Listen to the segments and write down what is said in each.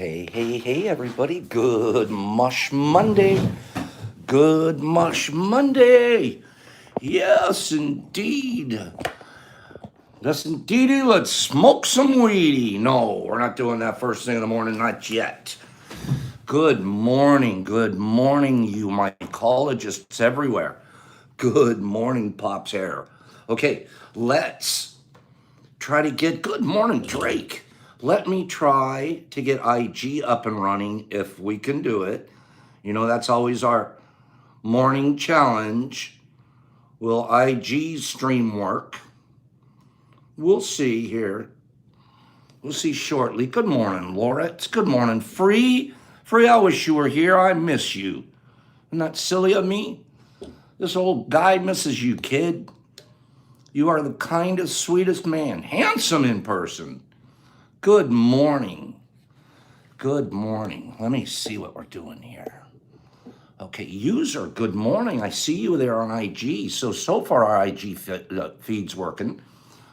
Hey, everybody. Good Mush Monday. Good Mush Monday. Yes, indeed. Yes, indeedy. Let's smoke some weedy. No, we're not doing that first thing in the morning, not yet. Good morning. Good morning, you mycologists everywhere. Good morning, Pop's hair. Okay, let's try to get good morning, Drake. Let me try to get IG up and running if we can do it. You know, that's always our morning challenge. Will IG stream work? We'll see here. We'll see shortly. Good morning, Loretz. Good morning, Free. Free, I wish you were here. I miss you. Isn't that silly of me? This old guy misses you, kid. You are the kindest, sweetest man. Handsome in person. Good morning. Good morning. Let me see what we're doing here. Okay, user, good morning. I see you there on IG. So far our IG feed's working.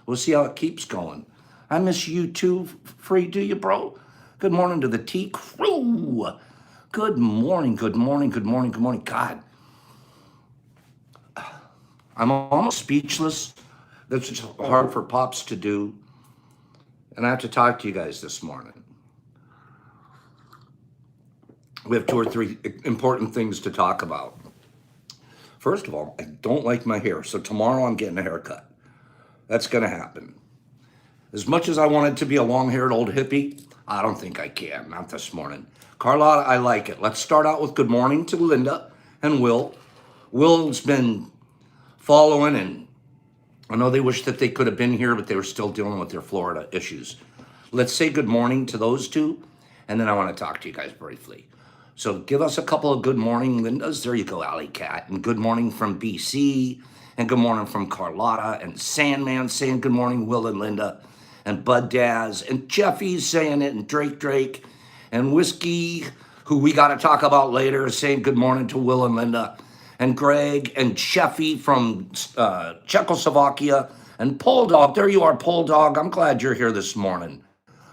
We'll see how it keeps going. I miss you too, Free, do you, bro? Good morning to the T crew. Good morning, good morning, good morning, good morning. God, I'm almost speechless. That's just hard for Pops to do. And I have to talk to you guys this morning. We have 2 or 3 important things to talk about. First of all, I don't like my hair, so tomorrow I'm getting a haircut. That's going to happen. As much as I wanted to be a long-haired old hippie, I don't think I can, not this morning. Carlotta, I like it. Let's start out with good morning to Linda and Will. Will's been following, and I know they wish that they could have been here, but they were still dealing with their Florida issues. Let's say good morning to those two, and then I want to talk to you guys briefly. So give us a couple of good morning Lindas. There you go, Alley Cat. And good morning from BC. And good morning from Carlotta. And Sandman saying good morning, Will and Linda. And Bud Daz. And Jeffy's saying it. And Drake. And Whiskey, who we got to talk about later, is saying good morning to Will and Linda. And Greg and Sheffy from Czechoslovakia. And Pole Dog. There you are, Pole Dog. I'm glad you're here this morning.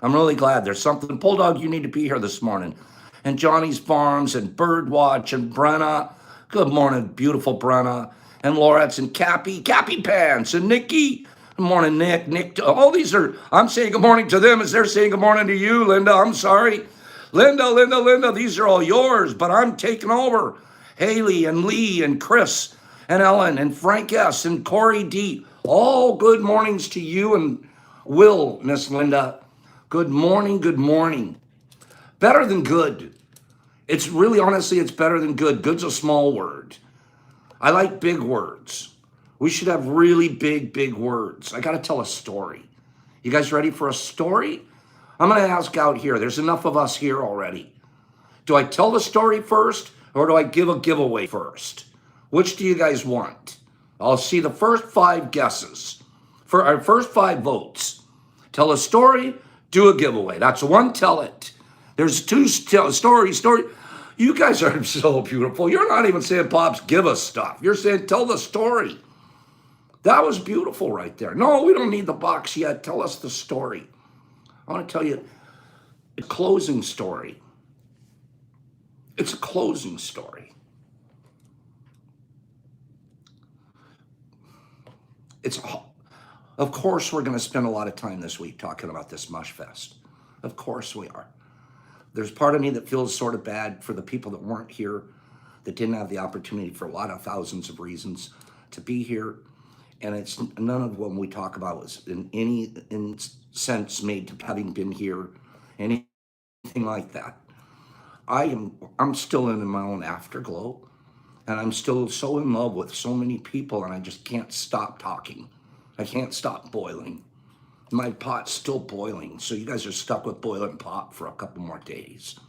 I'm really glad. There's something. Pole Dog, you need to be here this morning. And Johnny's Farms and Birdwatch and Brenna. Good morning, beautiful Brenna. And Loretz and Cappy Pants and Nikki. Good morning, Nick. All these are, I'm saying good morning to them as they're saying good morning to you, Linda. I'm sorry. Linda, these are all yours, but I'm taking over. Haley and Lee and Chris and Ellen and Frank S. and Corey D. All good mornings to you and Will, Miss Linda. Good morning, good morning. Better than good. It's really, honestly, it's better than good. Good's a small word. I like big words. We should have really big words. I got to tell a story. You guys ready for a story? I'm going to ask out here. There's enough of us here already. Do I tell the story first or do I give a giveaway first? Which do you guys want? I'll see the first 5 guesses. For our first 5 votes. Tell a story, do a giveaway. That's one, tell it. There's 2 story. You guys are so beautiful. You're not even saying, Pops, give us stuff. You're saying, tell the story. That was beautiful right there. No, we don't need the box yet. Tell us the story. I want to tell you a closing story. It's a closing story. Of course, we're going to spend a lot of time this week talking about this Mush Fest. Of course we are. There's part of me that feels sort of bad for the people that weren't here, that didn't have the opportunity for a lot of thousands of reasons to be here. And it's none of what we talk about was in any sense made to having been here, anything like that. I'm still in my own afterglow, and I'm still so in love with so many people, and I just can't stop talking. I can't stop boiling. My pot's still boiling, so you guys are stuck with boiling pot for a couple more days.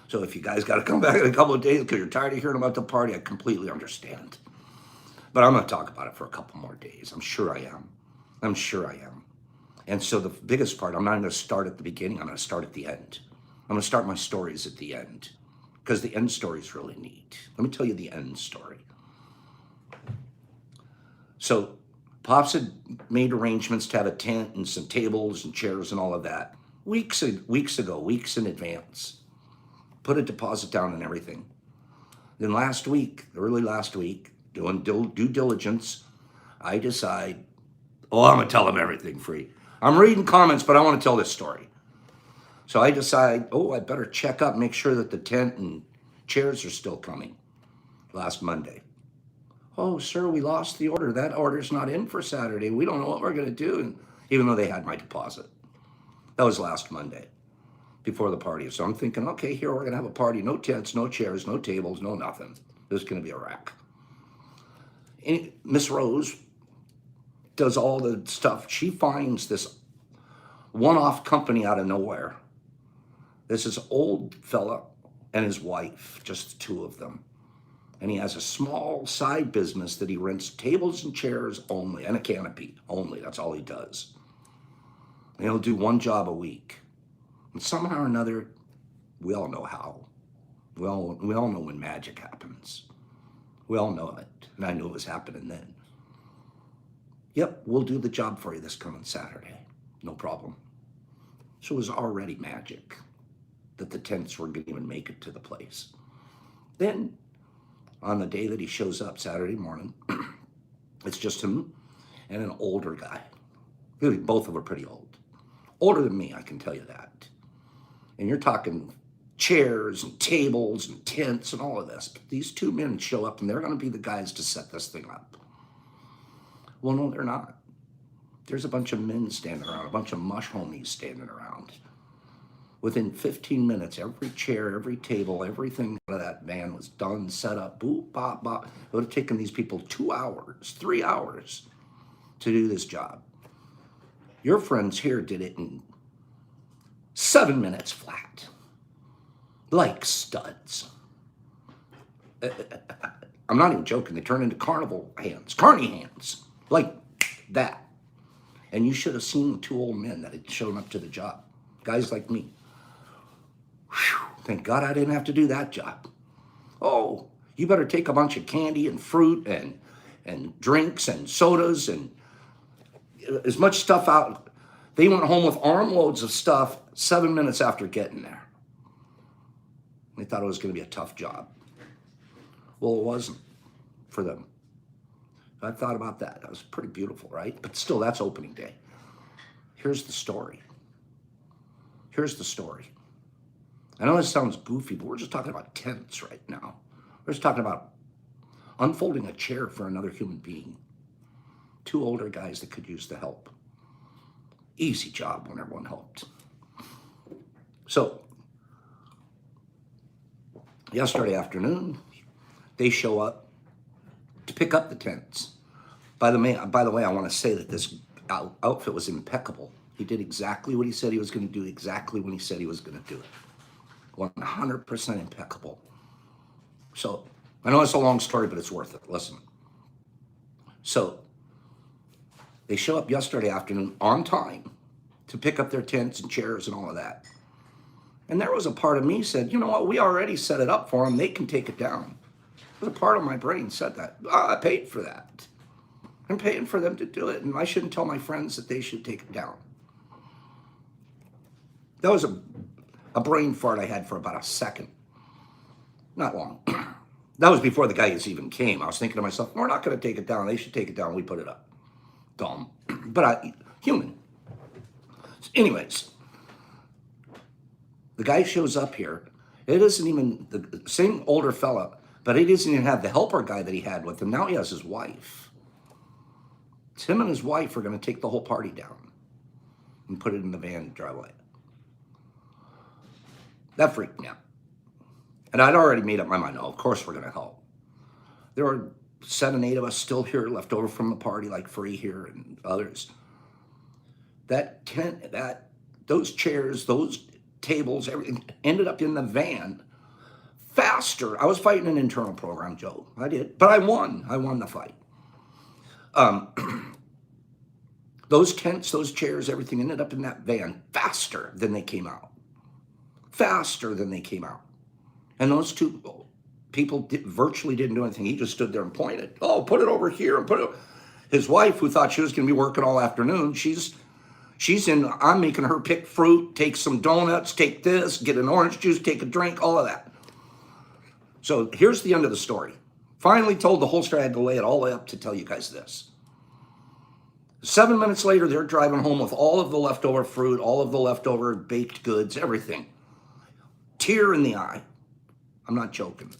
So if you guys got to come back in a couple of days because you're tired of hearing about the party, I completely understand. But I'm going to talk about it for a couple more days. I'm sure I am. And so the biggest part, I'm not going to start at the beginning. I'm going to start at the end. I'm going to start my stories at the end because the end story is really neat. Let me tell you the end story. So Pops had made arrangements to have a tent and some tables and chairs and all of that. weeks ago, weeks in advance. Put a deposit down and everything. Then early last week, doing due diligence, I decide, oh, I'm gonna tell them everything free. I'm reading comments, but I want to tell this story. So I decide, oh, I better check up, make sure that the tent and chairs are still coming. Last Monday. Oh, sir, we lost the order. That order's not in for Saturday. We don't know what we're gonna do. And even though they had my deposit. That was last Monday before the party. So I'm thinking, okay, here we're gonna have a party. No tents, no chairs, no tables, no nothing. This is gonna be a wreck. And Miss Rose does all the stuff. She finds this one-off company out of nowhere. This is old fella and his wife, just the two of them. And he has a small side business that he rents tables and chairs only, and a canopy only. That's all he does. And he'll do one job a week. And somehow or another, we all know how. We all know when magic happens. We all know it. And I knew it was happening then. Yep, we'll do the job for you this coming Saturday. No problem. So it was already magic that the tents were going to even make it to the place. Then, on the day that he shows up Saturday morning, it's just him and an older guy. Really, both of them are pretty old. Older than me, I can tell you that. And you're talking chairs and tables and tents and all of this. But these two men show up and they're going to be the guys to set this thing up. Well, no, they're not. There's a bunch of men standing around, a bunch of mush homies standing around. Within 15 minutes, every chair, every table, everything out of that van was done, set up, boop, bop, bop. It would have taken these people 2 hours, 3 hours to do this job. Your friends here did it in 7 minutes flat. Like studs. I'm not even joking. They turn into carnival hands, carny hands, like that. And you should have seen the two old men that had shown up to the job. Guys like me. Whew, thank God I didn't have to do that job. Oh, you better take a bunch of candy and fruit and drinks and sodas and as much stuff out. They went home with armloads of stuff 7 minutes after getting there. They thought it was going to be a tough job. Well, it wasn't for them. I thought about that. That was pretty beautiful, right? But still, that's opening day. Here's the story. Here's the story. I know this sounds goofy, but we're just talking about tents right now. We're just talking about unfolding a chair for another human being. Two older guys that could use the help. Easy job when everyone helped. So, yesterday afternoon, they show up to pick up the tents. By the way, I want to say that this outfit was impeccable. He did exactly what he said he was going to do, exactly when he said he was going to do it. 100% impeccable. So, I know it's a long story, but it's worth it. Listen. So, they show up yesterday afternoon on time to pick up their tents and chairs and all of that. And there was a part of me said, you know what, we already set it up for them. They can take it down. There's a part of my brain said that. I paid for that. I'm paying for them to do it, and I shouldn't tell my friends that they should take it down. That was a brain fart I had for about a second. Not long. That was before the guys even came. I was thinking to myself, we're not going to take it down. They should take it down. We put it up. Dumb. But human. Anyways, the guy shows up here. It isn't even the same older fella, but he doesn't even have the helper guy that he had with him. Now he has his wife. It's him and his wife are going to take the whole party down and put it in the van and drive away. That freaked me out. And I'd already made up my mind. Oh, of course we're going to help. There were 7, 8 of us still here, left over from the party, like Free here and others. That tent, those chairs, those tables, everything ended up in the van faster. I was fighting an internal program, Joe. I did. But I won. I won the fight. Those tents, those chairs, everything ended up in that van faster than they came out. Faster than they came out. And those two people virtually didn't do anything. He just stood there and pointed. Oh, put it over here and put it. His wife, who thought she was going to be working all afternoon, she's, I'm making her pick fruit, take some donuts, take this, get an orange juice, take a drink, all of that. So here's the end of the story. Finally told the whole story. I had to lay it all up to tell you guys this. 7 minutes later, they're driving home with all of the leftover fruit, all of the leftover baked goods, everything. Tear in the eye. I'm not joking.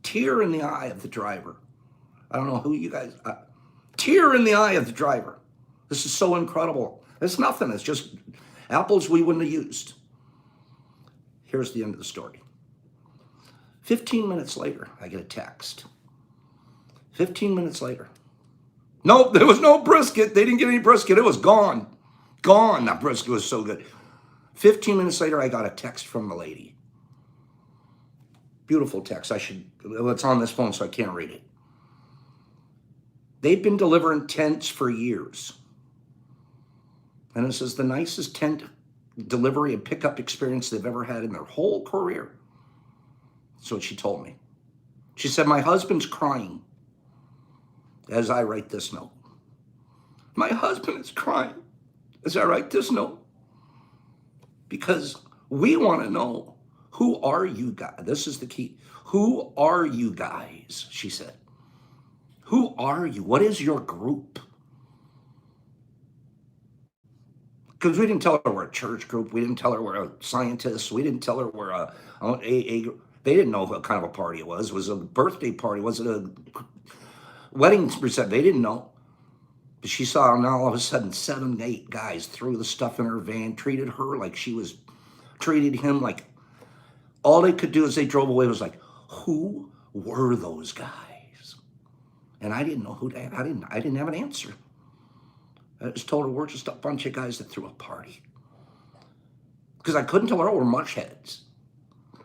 Tear in the eye of the driver. I don't know who you guys, tear in the eye of the driver. This is so incredible. It's nothing. It's just apples we wouldn't have used. Here's the end of the story. 15 minutes later, I get a text. 15 minutes later. Nope, there was no brisket. They didn't get any brisket. It was gone. Gone. That brisket was so good. 15 minutes later, I got a text from the lady. Beautiful text. It's on this phone, so I can't read it. They've been delivering tents for years. And it says the nicest tent delivery and pickup experience they've ever had in their whole career. That's what she told me. She said, my husband's crying as I write this note. My husband is crying as I write this note. Because we want to know, who are you guys? This is the key. Who are you guys? She said. Who are you? What is your group? Because we didn't tell her we're a church group. We didn't tell her we're a scientist. We didn't tell her we're a they didn't know what kind of a party it was. Was it a birthday party? Was it a wedding reception? They didn't know. But she saw now all of a sudden 7, 8 guys threw the stuff in her van, treated her like treated him like, all they could do as they drove away was like, who were those guys? And I didn't know who they, I didn't have an answer. I just told her we're just a bunch of guys that threw a party. Because I couldn't tell her, oh, we're mush heads.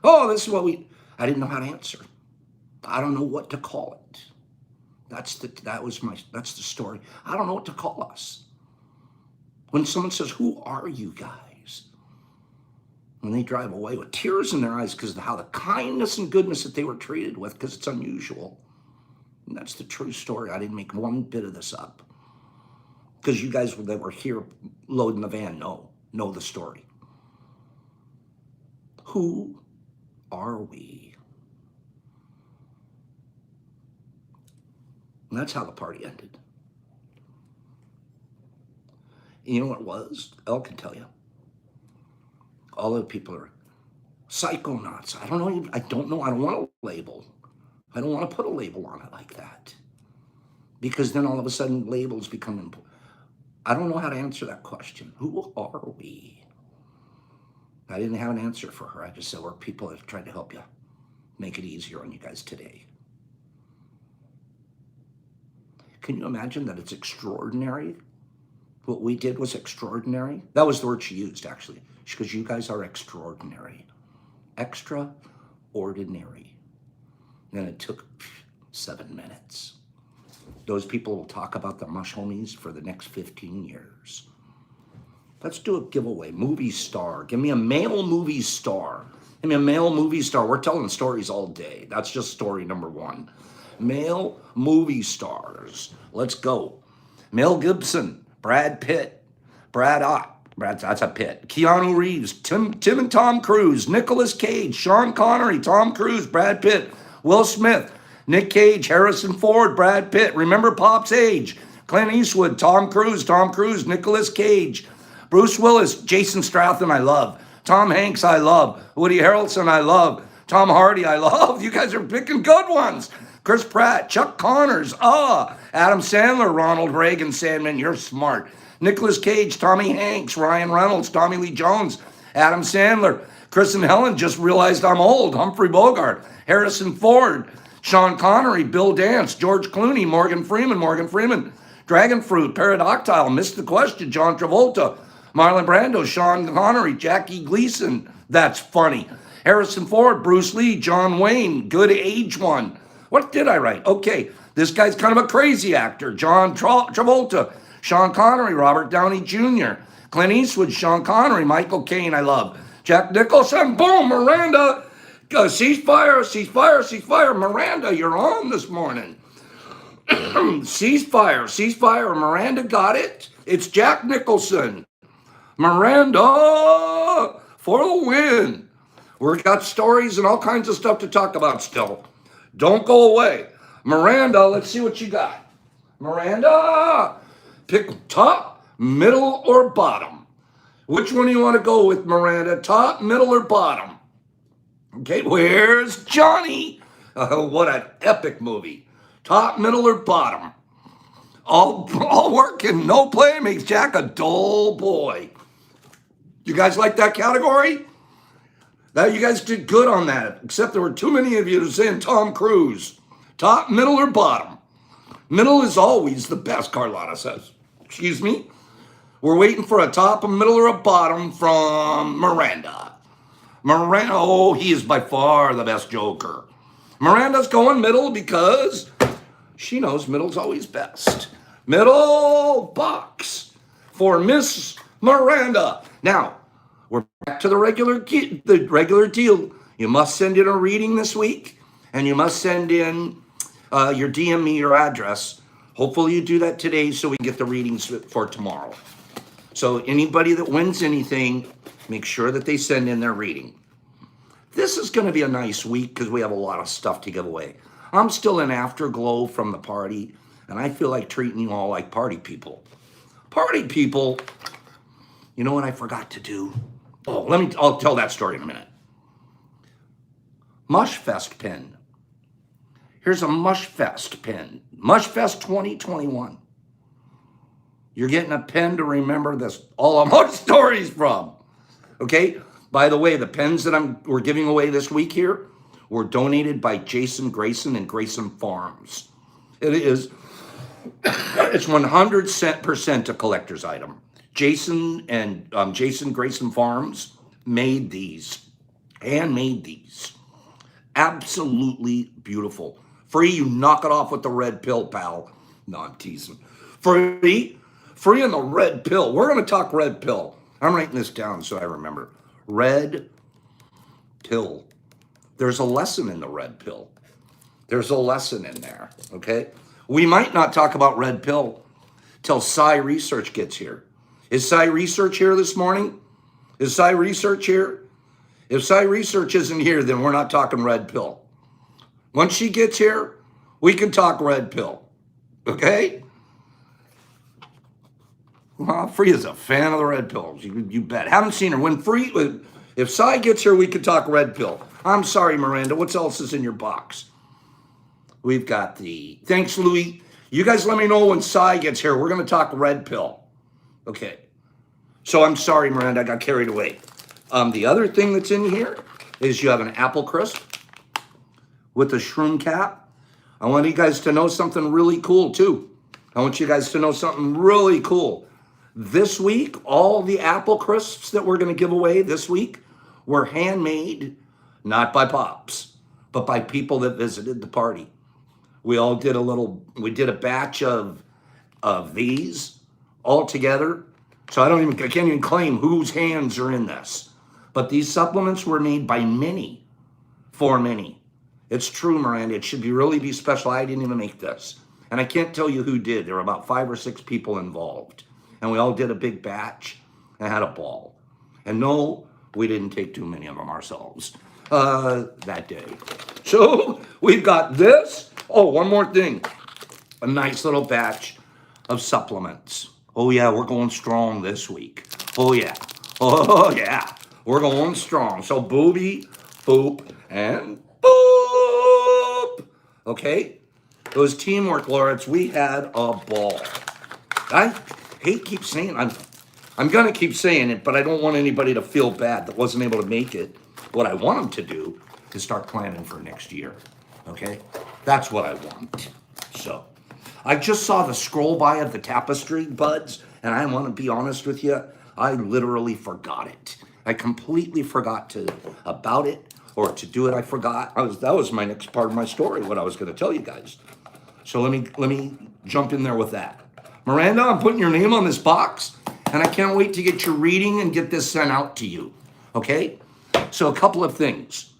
Oh, this is what I didn't know how to answer. I don't know what to call it. That's the story. I don't know what to call us. When someone says, who are you guys? When they drive away with tears in their eyes because of how the kindness and goodness that they were treated with, because it's unusual. And that's the true story. I didn't make one bit of this up. Because you guys that were here loading the van know the story. Who are we? And that's how the party ended. And you know what it was? Elle can tell you. All the people are psychonauts. I don't know. I don't want a label. I don't want to put a label on it like that. Because then all of a sudden labels become important. I don't know how to answer that question. Who are we? I didn't have an answer for her. I just said, we're people that have tried to help you make it easier on you guys today. Can you imagine that it's extraordinary? What we did was extraordinary. That was the word she used, actually. Because you guys are extraordinary. Extraordinary. And it took 7 minutes. Those people will talk about the Mush Homies for the next 15 years. Let's do a giveaway. Movie star. Give me a male movie star. Give me a male movie star. We're telling stories all day. That's just story number 1. Male movie stars. Let's go. Mel Gibson, Brad Pitt, that's a Pitt. Keanu Reeves, Tim and Tom Cruise, Nicolas Cage, Sean Connery, Tom Cruise, Brad Pitt, Will Smith, Nick Cage, Harrison Ford, Brad Pitt. Remember Pop's age. Clint Eastwood, Tom Cruise, Nicolas Cage, Bruce Willis, Jason Statham, I love. Tom Hanks, I love. Woody Harrelson, I love. Tom Hardy, I love. You guys are picking good ones. Chris Pratt, Chuck Connors, Adam Sandler, Ronald Reagan, Sandman, you're smart. Nicolas Cage, Tommy Hanks, Ryan Reynolds, Tommy Lee Jones, Adam Sandler, Chris and Helen just realized I'm old, Humphrey Bogart, Harrison Ford, Sean Connery, Bill Dance, George Clooney, Morgan Freeman, Dragon Fruit, Pterodactyl, Missed the Question, John Travolta, Marlon Brando, Sean Connery, Jackie Gleason, that's funny. Harrison Ford, Bruce Lee, John Wayne, good age one. What did I write? Okay, this guy's kind of a crazy actor. John Travolta, Sean Connery, Robert Downey Jr., Clint Eastwood, Sean Connery, Michael Caine, I love. Jack Nicholson, boom, Miranda. Ceasefire. Miranda, you're on this morning. Ceasefire. Miranda got it. It's Jack Nicholson. Miranda for the win. We've got stories and all kinds of stuff to talk about still. Don't go away. Miranda, let's see what you got. Miranda, pick top, middle, or bottom. Which one do you want to go with, Miranda? Top, middle, or bottom? Okay, where's Johnny? What an epic movie. Top, middle, or bottom? All work and no play makes Jack a dull boy. You guys like that category? That you guys did good on that, except there were too many of you saying Tom Cruise. Top, middle, or bottom? Middle is always the best, Carlotta says. Excuse me? We're waiting for a top, a middle, or a bottom from Miranda. Miranda, oh, he is by far the best Joker. Miranda's going middle because she knows middle's always best. Middle box for Miss Miranda. Now, we're back to the regular deal. You must send in a reading this week, and you must send in your DM me your address. Hopefully you do that today so we can get the readings for tomorrow. So anybody that wins anything, make sure that they send in their reading. This is going to be a nice week because we have a lot of stuff to give away. I'm still in afterglow from the party, and I feel like treating you all like party people. Party people, you know what I forgot to do? Oh, I'll tell that story in a minute. Mushfest pen. Here's a Mushfest pen. Mushfest 2021. You're getting a pen to remember this, all of my stories from. Okay? By the way, the pens that we're giving away this week here were donated by Jason Grayson and Grayson Farms. It's 100% a collector's item. Jason and Jason Grayson Farms made these, handmade these. Absolutely beautiful. Free, you knock it off with the red pill, pal. No, I'm teasing. Free in the red pill. We're going to talk red pill. I'm writing this down so I remember. Red pill. There's a lesson in the red pill. There's a lesson in there, okay? We might not talk about red pill till Psy Research gets here. Is Psy Research here this morning? Is Psy Research here? If Psy Research isn't here, then we're not talking red pill. Once she gets here, we can talk red pill, okay? Well, Free is a fan of the red pills. You bet. Haven't seen her. If Psy gets here, we could talk red pill. I'm sorry, Miranda. What else is in your box? We've got thanks, Louis. You guys let me know when Psy gets here. We're going to talk red pill. Okay. So I'm sorry, Miranda. I got carried away. The other thing that's in here is you have an apple crisp with a shroom cap. I want you guys to know something really cool, too. This week, all the apple crisps that we're going to give away this week were handmade, not by Pops, but by people that visited the party. We did a batch of these all together. So I can't even claim whose hands are in this. But these supplements were made by Minnie, for Minnie. It's true, Miranda. It should really be special. I didn't even make this. And I can't tell you who did. There were about 5 or 6 people involved. And we all did a big batch and had a ball. And no, we didn't take too many of them ourselves that day. So we've got this. Oh, one more thing. A nice little batch of supplements. Oh, yeah, we're going strong this week. Oh, yeah. We're going strong. So booby, boop, and boop. Okay? Those teamwork laureates, we had a ball. I hate keep saying I'm going to keep saying it, but I don't want anybody to feel bad that wasn't able to make it. What I want them to do is start planning for next year. Okay? That's what I want. So, I just saw the scroll by of the tapestry buds, and I want to be honest with you, I literally forgot it. I completely forgot about it or to do it. I forgot. That was my next part of my story, what I was going to tell you guys. So let me jump in there with that. Miranda, I'm putting your name on this box, and I can't wait to get your reading and get this sent out to you. Okay? So a couple of things.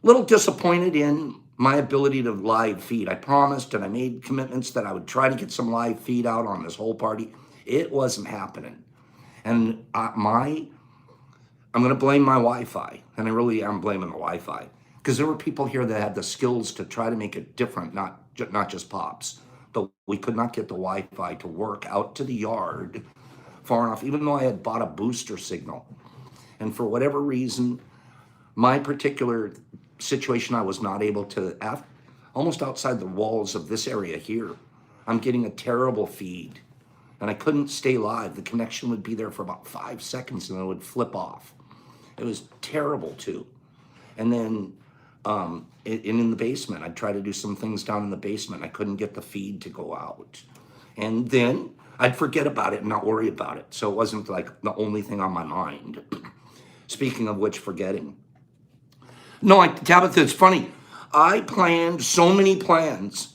Little disappointed in my ability to live feed. I promised and I made commitments that I would try to get some live feed out on this whole party. It wasn't happening. And I'm going to blame my Wi-Fi, and I really am blaming the Wi-Fi, because there were people here that had the skills to try to make it different, not just Pops, but we could not get the Wi-Fi to work out to the yard far enough, even though I had bought a booster signal. And for whatever reason, my particular situation, I was not able to, almost outside the walls of this area here, I'm getting a terrible feed, and I couldn't stay live. The connection would be there for about 5 seconds, and then it would flip off. It was terrible too. And then in the basement, I'd try to do some things down in the basement. I couldn't get the feed to go out. And then I'd forget about it and not worry about it. So it wasn't like the only thing on my mind. Speaking of which, forgetting. No, Tabitha, it's funny. I planned so many plans.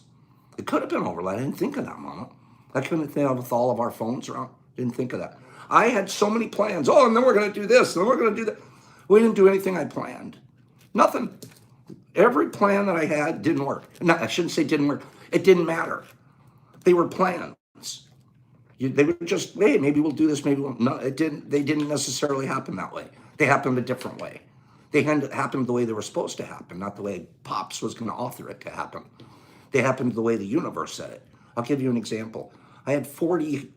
It could have been overlay. I didn't think of that, Mama. I couldn't think of with all of our phones around. Didn't think of that. I had so many plans. Oh, and then we're going to do this, and then we're going to do that. We didn't do anything I planned. Nothing. Every plan that I had didn't work. No, I shouldn't say didn't work. It didn't matter. They were plans. They were just, hey, maybe we'll do this, maybe we'll. No, it didn't. They didn't necessarily happen that way. They happened a different way. They happened the way they were supposed to happen, not the way Pops was going to author it to happen. They happened the way the universe said it. I'll give you an example. I had 40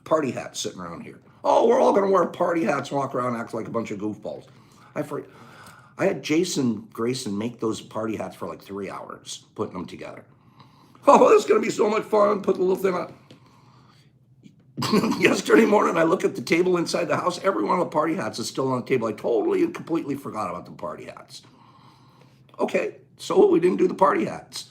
party hats sitting around here. Oh, we're all going to wear party hats and walk around and act like a bunch of goofballs. I had Jason Grayson make those party hats for like 3 hours, putting them together. Oh, this is going to be so much fun. Put the little thing on. Yesterday morning, I look at the table inside the house. Every one of the party hats is still on the table. I totally and completely forgot about the party hats. Okay, so we didn't do the party hats.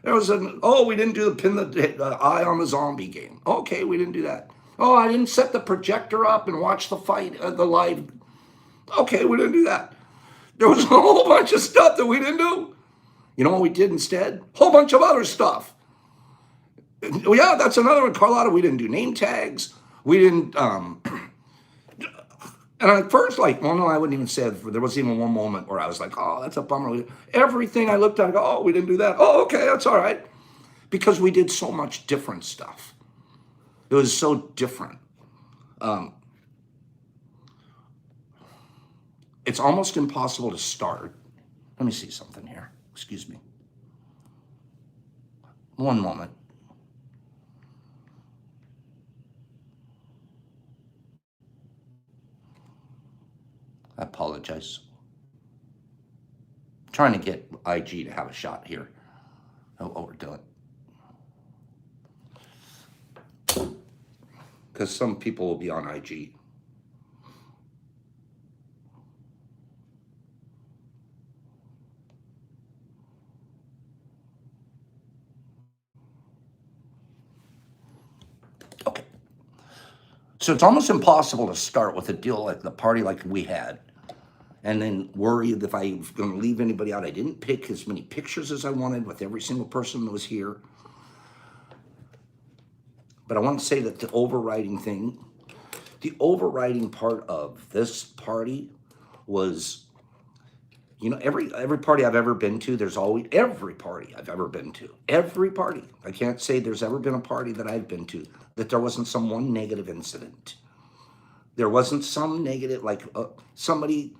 We didn't do the pin the eye on the zombie game. Okay, we didn't do that. Oh, I didn't set the projector up and watch the fight, the live. Okay, we didn't do that. There was a whole bunch of stuff that we didn't do. You know what we did instead? A whole bunch of other stuff. Yeah, that's another one. Carlotta, we didn't do name tags. We didn't, and at first, I wouldn't even say it. There was even one moment where I was like, oh, that's a bummer. Everything I looked at, I go, oh, we didn't do that. Oh, okay, that's all right. Because we did so much different stuff. It was so different. It's almost impossible to start. Let me see something here. Excuse me. One moment. I apologize. I'm trying to get IG to have a shot here of what we're doing. Because some people will be on IG. Okay. So it's almost impossible to start with a deal like the party like we had and then worry if I was going to leave anybody out. I didn't pick as many pictures as I wanted with every single person that was here. But I want to say that the overriding part of this party was, every party I've ever been to, every party I've ever been to, every party. I can't say there's ever been a party that I've been to that there wasn't some one negative incident. There wasn't some negative, like somebody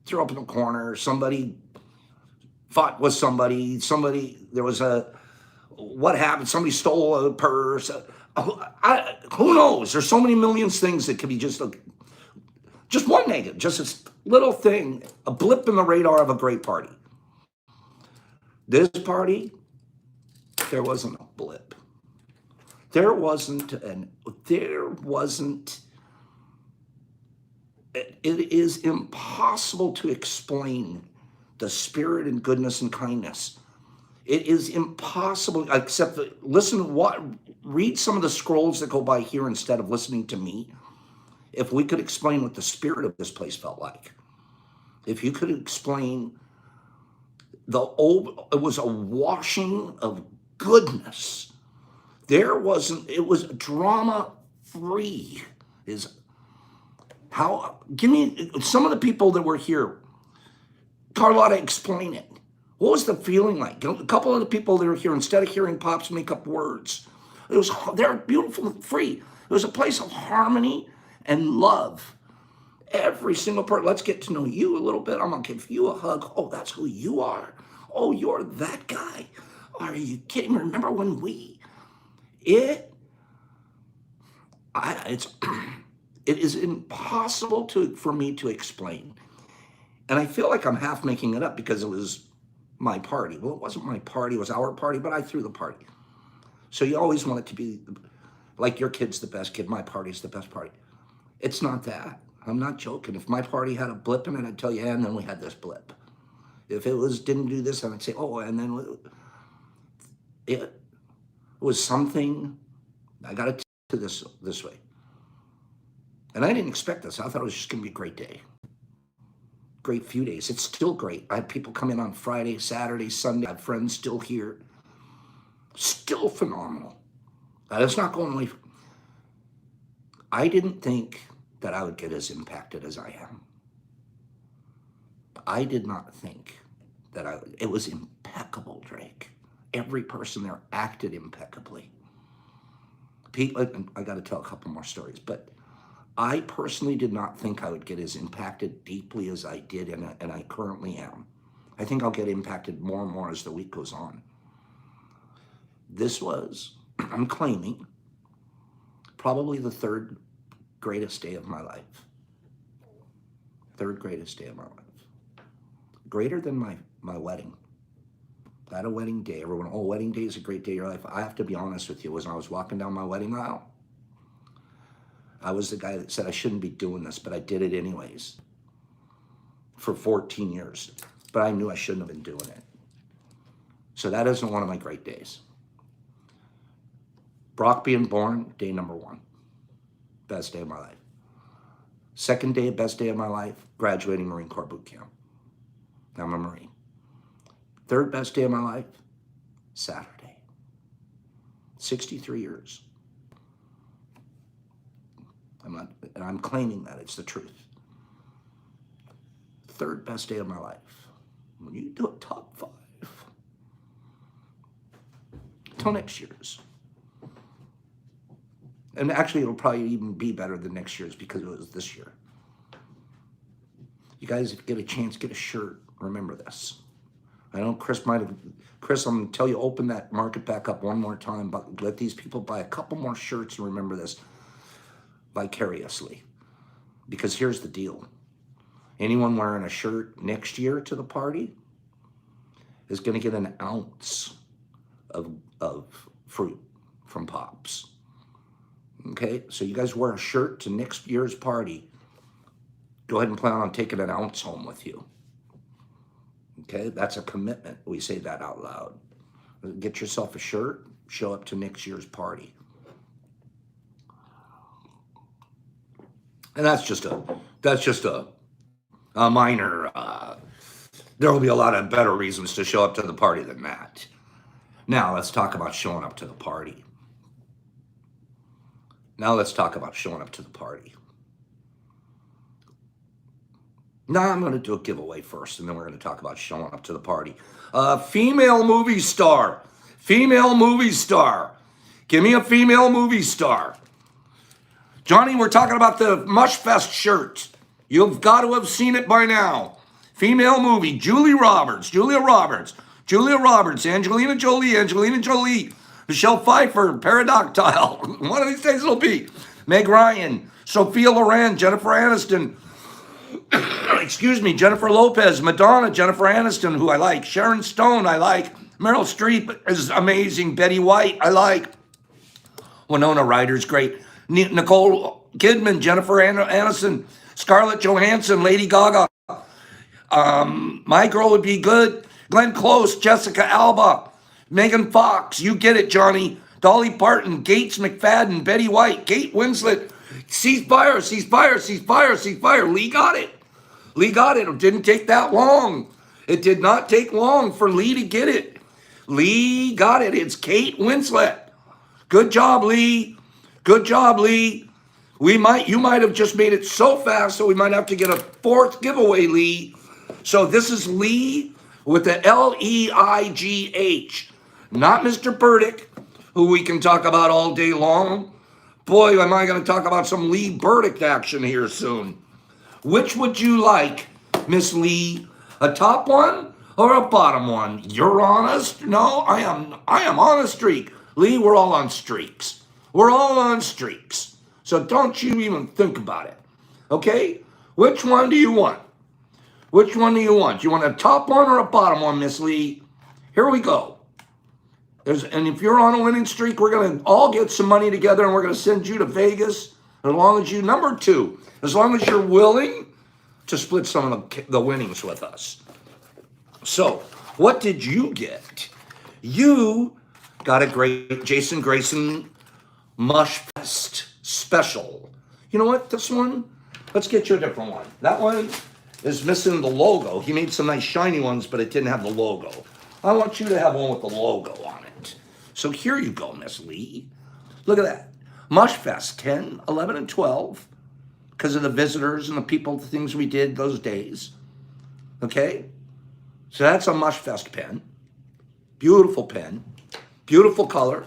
threw up in a corner, somebody fought with somebody, there was what happened? Somebody stole a purse. Who knows? There's so many millions things that could be just one negative, just this little thing, a blip in the radar of a great party. This party, there wasn't a blip. It is impossible to explain the spirit and goodness and kindness. It is impossible, except read some of the scrolls that go by here instead of listening to me. If we could explain what the spirit of this place felt like, if you could explain it was a washing of goodness. It was drama free. Give me some of the people that were here. Carlotta, explain it. What was the feeling like? A couple of the people that were here, instead of hearing Pops make up words, they're beautiful, free. It It was a place of harmony and love. Every single person, let's get to know you a little bit. I'm going to give you a hug. Oh, that's who you are. Oh, you're that guy. Are you kidding me? Remember when it is impossible for me to explain. And I feel like I'm half making it up because it was my party. Well, it wasn't my party, it was our party, but I threw the party. So you always want it to be like your kid's the best kid, my party's the best party. It's not that. I'm not joking. If my party had a blip in it, I'd tell you, and then we had this blip. If it didn't do this, I'd say, oh, and then it was something. I got it to this way. And I didn't expect this. I thought it was just going to be a great day. Great few days. It's still great. I had people come in on Friday, Saturday, Sunday. I have friends still here. Still phenomenal. It's not going away. I didn't think that I would get as impacted as I am. I did not think that it was impeccable, Drake. Every person there acted impeccably. People, I got to tell a couple more stories, but I personally did not think I would get as impacted deeply as I did, and I currently am. I think I'll get impacted more and more as the week goes on. This was, I'm claiming, probably the third greatest day of my life. Third greatest day of my life. Greater than my wedding. I had a wedding day. Everyone, oh, wedding day is a great day of your life. I have to be honest with you. When I was walking down my wedding aisle, I was the guy that said I shouldn't be doing this, but I did it anyways for 14 years. But I knew I shouldn't have been doing it. So that isn't one of my great days. Brock being born, day number 1. Best day of my life. Second day, best day of my life, graduating Marine Corps boot camp. I'm a Marine. Third best day of my life, Saturday. 63 years. I'm claiming that it's the truth. Third best day of my life. When you do a top 5, till next year's. And actually, it'll probably even be better than next year's because it was this year. You guys, if you get a chance, get a shirt. Remember this. I know Chris might have, Chris, I'm going to tell you, open that market back up one more time, but let these people buy a couple more shirts and remember this vicariously. Because here's the deal. Anyone wearing a shirt next year to the party is going to get an ounce of fruit from Pops. Okay, so you guys wear a shirt to next year's party. Go ahead and plan on taking an ounce home with you. Okay, that's a commitment. We say that out loud. Get yourself a shirt, show up to next year's party. And that's just a minor, there will be a lot of better reasons to show up to the party than that. Now let's talk about showing up to the party. Now let's talk about showing up to the party. Now I'm going to do a giveaway first, and then we're going to talk about showing up to the party. Female movie star. Female movie star. Give me a female movie star. Johnny, we're talking about the Mushfest shirt. You've got to have seen it by now. Female movie. Julia Roberts, Angelina Jolie, Michelle Pfeiffer, Pterodactyl. One of these days it'll be. Meg Ryan, Sophia Loren, Jennifer Aniston. Excuse me, Jennifer Lopez, Madonna, Jennifer Aniston, who I like. Sharon Stone, I like. Meryl Streep is amazing. Betty White, I like. Winona Ryder's great. Nicole Kidman, Jennifer Aniston, Scarlett Johansson, Lady Gaga. My girl would be good. Glenn Close, Jessica Alba, Megan Fox, you get it, Johnny. Dolly Parton, Gates McFadden, Betty White, Kate Winslet. Ceasefire. Lee got it. It didn't take that long. It did not take long for Lee to get it. Lee got it. It's Kate Winslet. Good job, Lee. You might have just made it so fast, so we might have to get a 4th giveaway, Lee. So this is Lee with the Leigh, not Mr. Burdick, who we can talk about all day long. Boy, am I going to talk about some Lee Burdick action here soon. Which would you like, Miss Lee? A top one or a bottom one? You're honest? No, I am on a streak. Lee, we're all on streaks. We're all on streaks. So don't you even think about it. Okay? Which one do you want? Which one do you want? You want a top one or a bottom one, Miss Lee? Here we go. And if you're on a winning streak, we're going to all get some money together and we're going to send you to Vegas. As long as you, number two, as long as you're willing to split some of the winnings with us. So, what did you get? You got a great Jason Grayson Mush Fest special. You know what? This one, let's get you a different one. That one is missing the logo. He made some nice shiny ones, but it didn't have the logo. I want you to have one with the logo on it. So here you go, Miss Lee. Look at that. Mush Fest 10, 11, and 12. Because of the visitors and the people, the things we did those days. Okay? So that's a Mush Fest pen. Beautiful pen. Beautiful color.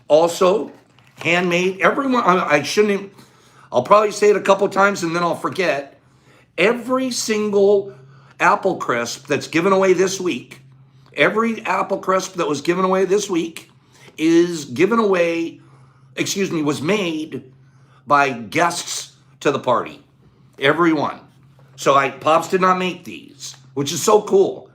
Also, handmade. Everyone, I shouldn't even, I'll probably say it a couple times and then I'll forget. Every single Apple Crisp that's given away this week, every Apple Crisp that was given away this week is given away, was made by guests to the party. Every one. So Pops did not make these, which is so cool.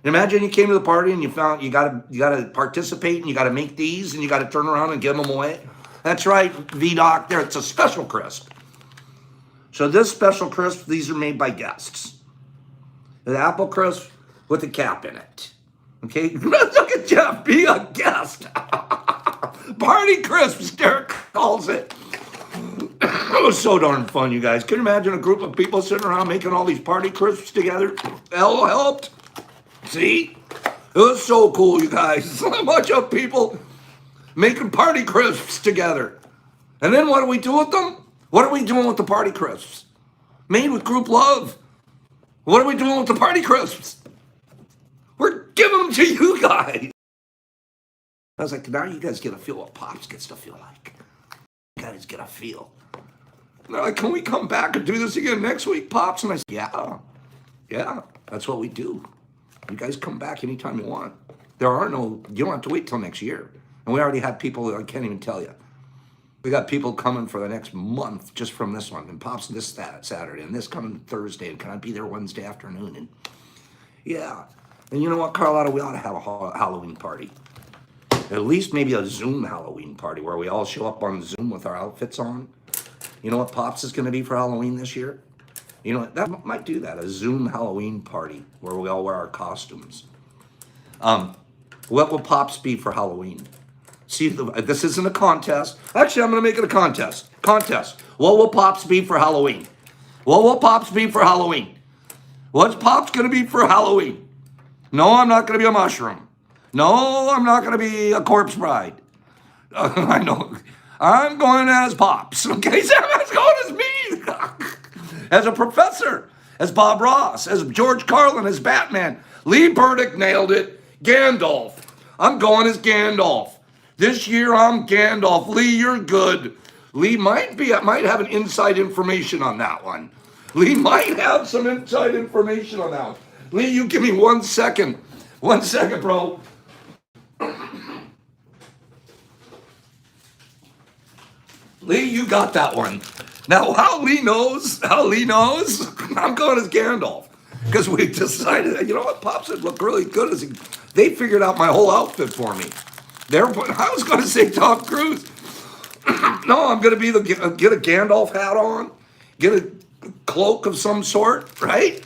Imagine you came to the party and you found you gotta participate and you gotta make these and you gotta turn around and give them away. That's right, VDoc there. It's a special crisp. So this special crisp, these are made by guests. The Apple Crisp with a cap in it. Okay, look at Jeff, be a guest. Party crisps, Derek calls it. It was so darn fun, you guys. Can you imagine a group of people sitting around making all these party crisps together? Hell helped. See? It was so cool, you guys. A bunch of people making party crisps together. And then what do we do with them? What are we doing with the party crisps? Made with group love. What are we doing with the party crisps? We're giving them to you guys. I was like, now you guys get a feel what Pops gets to feel like. You guys get a feel. And they're like, can we come back and do this again next week, Pops? And I said, yeah, that's what we do. You guys come back anytime you want. You don't have to wait till next year. And we already have people, I can't even tell you. We got people coming for the next month just from this one. And Pops this Saturday, and this coming Thursday, and can I be there Wednesday afternoon? And yeah. And you know what, Carlotta? We ought to have a Halloween party. At least maybe a Zoom Halloween party where we all show up on Zoom with our outfits on. You know what Pops is going to be for Halloween this year? You know what? That might do that. A Zoom Halloween party where we all wear our costumes. What will Pops be for Halloween? See, this isn't a contest. Actually, I'm going to make it a contest. What will Pops be for Halloween? What will Pops be for Halloween? What's Pops going to be for Halloween? No, I'm not going to be a mushroom. No, I'm not going to be a corpse bride. I know. I'm going as Pops. Okay, Sam's going as me. As a professor. As Bob Ross. As George Carlin. As Batman. Lee Burdick nailed it. Gandalf. I'm going as Gandalf. This year I'm Gandalf. Lee, you're good. Lee might have an inside information on that one. Lee might have some inside information on that one. Lee, you give me 1 second. 1 second, bro. Lee, you got that one. Now, how Lee knows, I'm going as Gandalf. Because we decided, you know what, Pops would look really good. They figured out my whole outfit for me. I was going to say Tom Cruise. No, I'm going to get a Gandalf hat on, get a cloak of some sort, right?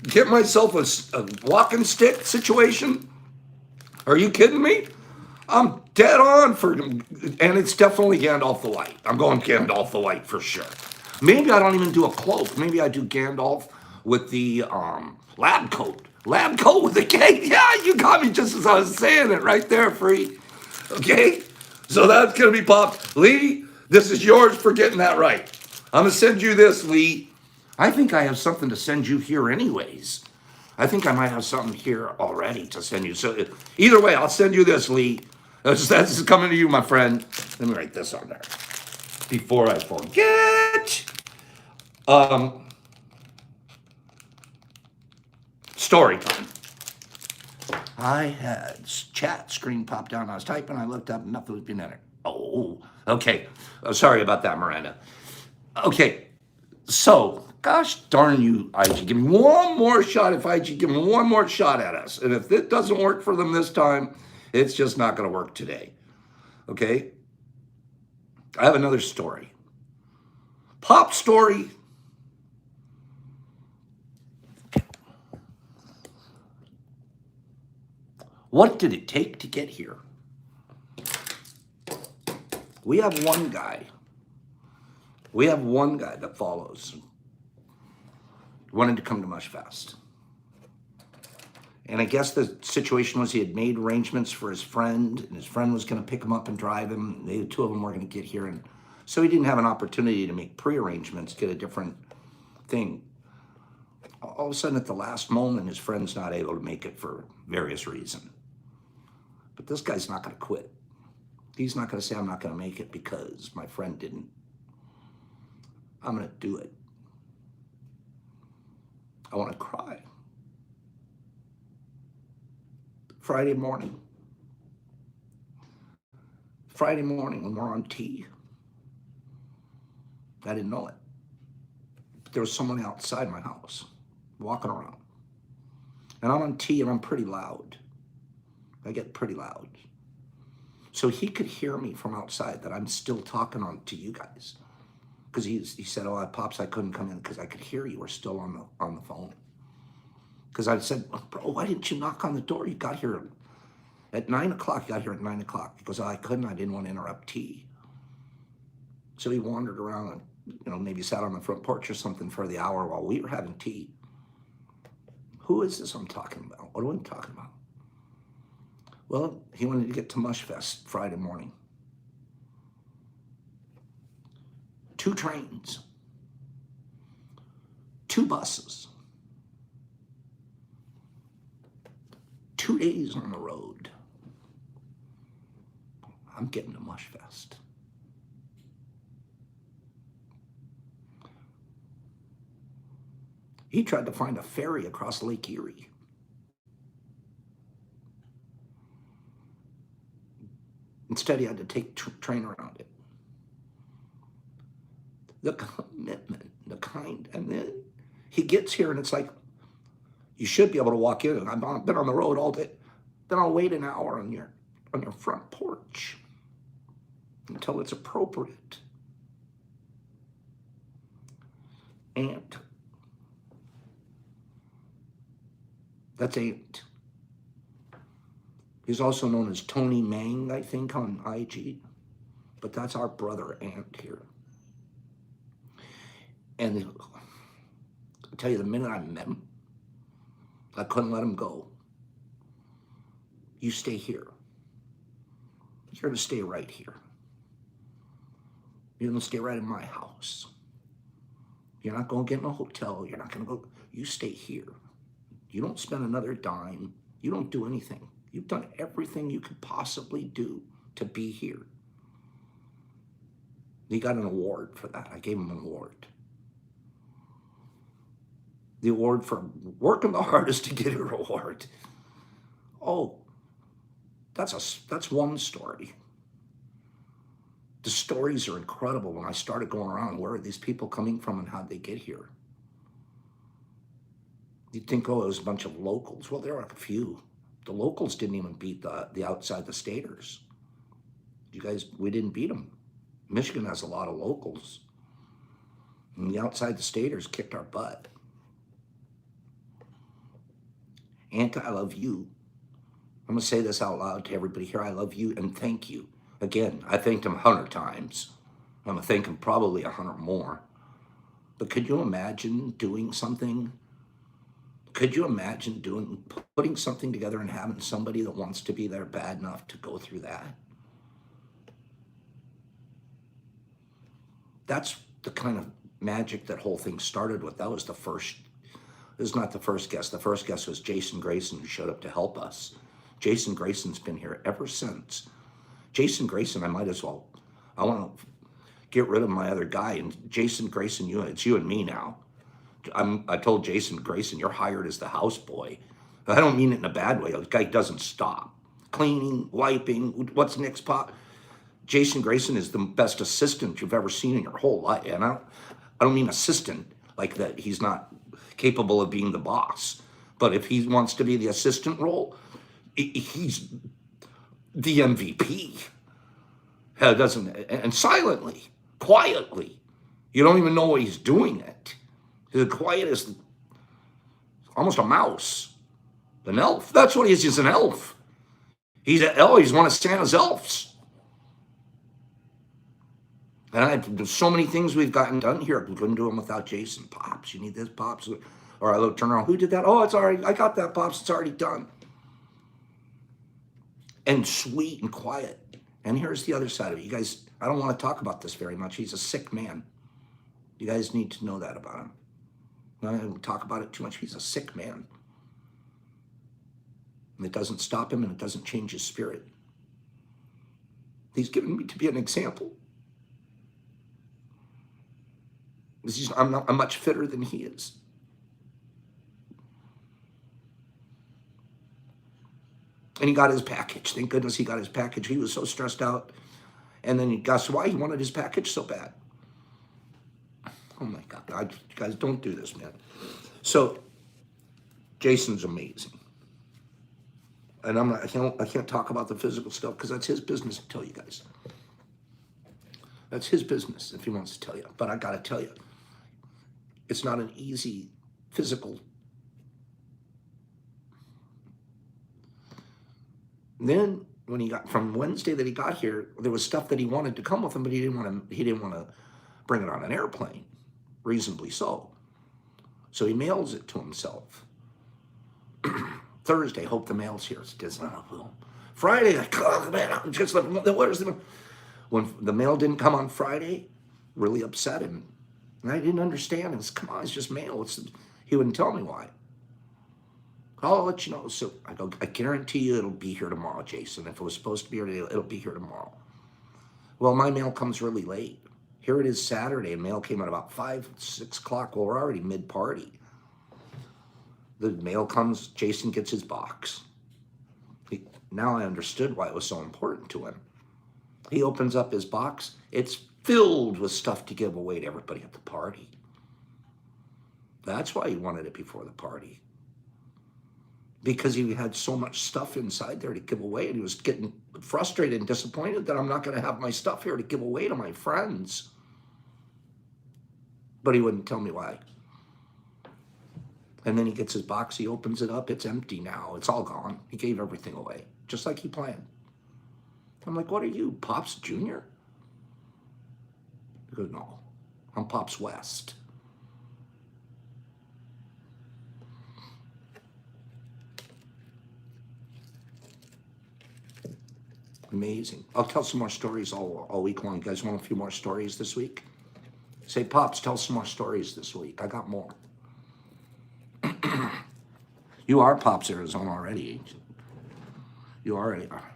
Get myself a walking stick situation. Are you kidding me? I'm dead on and it's definitely Gandalf the White. I'm going Gandalf the White for sure. Maybe I don't even do a cloak. Maybe I do Gandalf with the lab coat. Lab coat with the cape. Yeah, you got me just as I was saying it right there, Free. Okay? So that's going to be Pops. Lee, this is yours for getting that right. I'm going to send you this, Lee. I think I have something to send you here anyways. I think I might have something here already to send you. So either way, I'll send you this, Lee. That's coming to you, my friend. Let me write this on there. before I forget, um, story time. I had chat screen pop down. I was typing. I looked up. Nothing was being entered. Oh, okay. Sorry about that, Miranda. Okay, so gosh darn you, IG. Give me one more shot. If IG, give me one more shot at us. And if it doesn't work for them this time, it's just not going to work today. Okay. I have another story. Pop story. What did it take to get here? We have one guy. We have one guy that follows. Wanted to come to Mushfest. And I guess the situation was he had made arrangements for his friend, and his friend was going to pick him up and drive him. The two of them were going to get here. And so he didn't have an opportunity to make pre-arrangements, get a different thing. All of a sudden, at the last moment, his friend's not able to make it for various reasons. But this guy's not going to quit. He's not going to say, I'm not going to make it because my friend didn't. I'm going to do it. I want to cry. Friday morning when we're on T, I didn't know it, but there was someone outside my house walking around. And I'm on T and I'm pretty loud. I get pretty loud. So he could hear me from outside that I'm still talking on to you guys. Because he said, oh, Pops, I couldn't come in because I could hear you were still on the phone. Because I said, bro, why didn't you knock on the door? You got here at 9 o'clock. You got here at 9 o'clock. He goes, oh, I couldn't. I didn't want to interrupt tea. So he wandered around and, maybe sat on the front porch or something for the hour while we were having tea. Who is this I'm talking about? What are we talking about? Well, he wanted to get to Mushfest Friday morning. 2 trains, 2 buses, 2 days on the road. I'm getting to Mushfest. He tried to find a ferry across Lake Erie. Instead, he had to take train around it. The commitment, the kind, and then he gets here and it's like, you should be able to walk in. I've been on the road all day. Then I'll wait an hour on your front porch until it's appropriate. Ant. That's Ant. He's also known as Tony Mang, I think, on IG. But that's our brother Ant here. And I'll tell you, the minute I met him, I couldn't let him go. You stay here. You're going to stay right here. You're going to stay right in my house. You're not going to get in a hotel. You're not going to go. You stay here. You don't spend another dime. You don't do anything. You've done everything you could possibly do to be here. He got an award for that. I gave him an award. The award for working the hardest to get her award. Oh, that's one story. The stories are incredible. When I started going around, where are these people coming from and how'd they get here? You'd think, oh, it was a bunch of locals. Well, there are a few. The locals didn't even beat the outside the staters. We didn't beat them. Michigan has a lot of locals. And the outside the staters kicked our butt. Ant, I love you. I'm going to say this out loud to everybody here. I love you and thank you. Again, I thanked him 100 times. I'm going to thank him probably 100 more. But could you imagine doing something? Could you imagine putting something together and having somebody that wants to be there bad enough to go through that? That's the kind of magic that whole thing started with. That was the first. This is not the first guest. The first guest was Jason Grayson, who showed up to help us. Jason Grayson's been here ever since. Jason Grayson, I want to get rid of my other guy. And Jason Grayson, it's you and me now. I told Jason Grayson, you're hired as the houseboy. I don't mean it in a bad way. The guy doesn't stop. Cleaning, wiping, what's next pot? Jason Grayson is the best assistant you've ever seen in your whole life. And I don't mean assistant like that. He's not capable of being the boss. But if he wants to be the assistant role, he's the MVP. And silently, quietly, you don't even know what he's doing it. He's the quietest, almost a mouse, an elf. That's what he is. He's an elf. He's an elf. He's one of Santa's elves. And there's so many things we've gotten done here. We couldn't do them without Jason. Pops, you need this, Pops. Or I look, turn around, who did that? Oh, it's already, I got that, Pops. It's already done. And sweet and quiet. And here's the other side of it. You guys, I don't want to talk about this very much. He's a sick man. You guys need to know that about him. I don't talk about it too much. He's a sick man. And it doesn't stop him and it doesn't change his spirit. He's given me to be an example. I'm much fitter than he is. And he got his package. Thank goodness he got his package. He was so stressed out. And then guess why? He wanted his package so bad. Oh my God. You guys, don't do this, man. So, Jason's amazing. And I can't talk about the physical stuff because that's his business to tell you guys. That's his business if he wants to tell you. But I got to tell you, it's not an easy physical. Then when he got from Wednesday that he got here, there was stuff that he wanted to come with him, but he didn't want to bring it on an airplane, reasonably so. So he mails it to himself. Thursday, hope the mail's here. It's not. Friday, oh man, just where's the? When the mail didn't come on Friday, really upset him. And I didn't understand. Come on, it's just mail. He wouldn't tell me why. I'll let you know. So I go, I guarantee you it'll be here tomorrow, Jason. If it was supposed to be here today, it'll be here tomorrow. Well, my mail comes really late. Here it is Saturday, and mail came at about 5, 6 o'clock. Well, we're already mid-party. The mail comes, Jason gets his box. Now I understood why it was so important to him. He opens up his box. It's filled with stuff to give away to everybody at the party. That's why he wanted it before the party. Because he had so much stuff inside there to give away, and he was getting frustrated and disappointed that I'm not going to have my stuff here to give away to my friends. But he wouldn't tell me why. And then he gets his box, he opens it up, it's empty now. It's all gone. He gave everything away, just like he planned. I'm like, what are you, Pops Jr.? He goes, no, I'm Pops West. Amazing. I'll tell some more stories all week long. You guys want a few more stories this week? Say, Pops, tell some more stories this week. I got more. You are Pops Arizona already. You already are.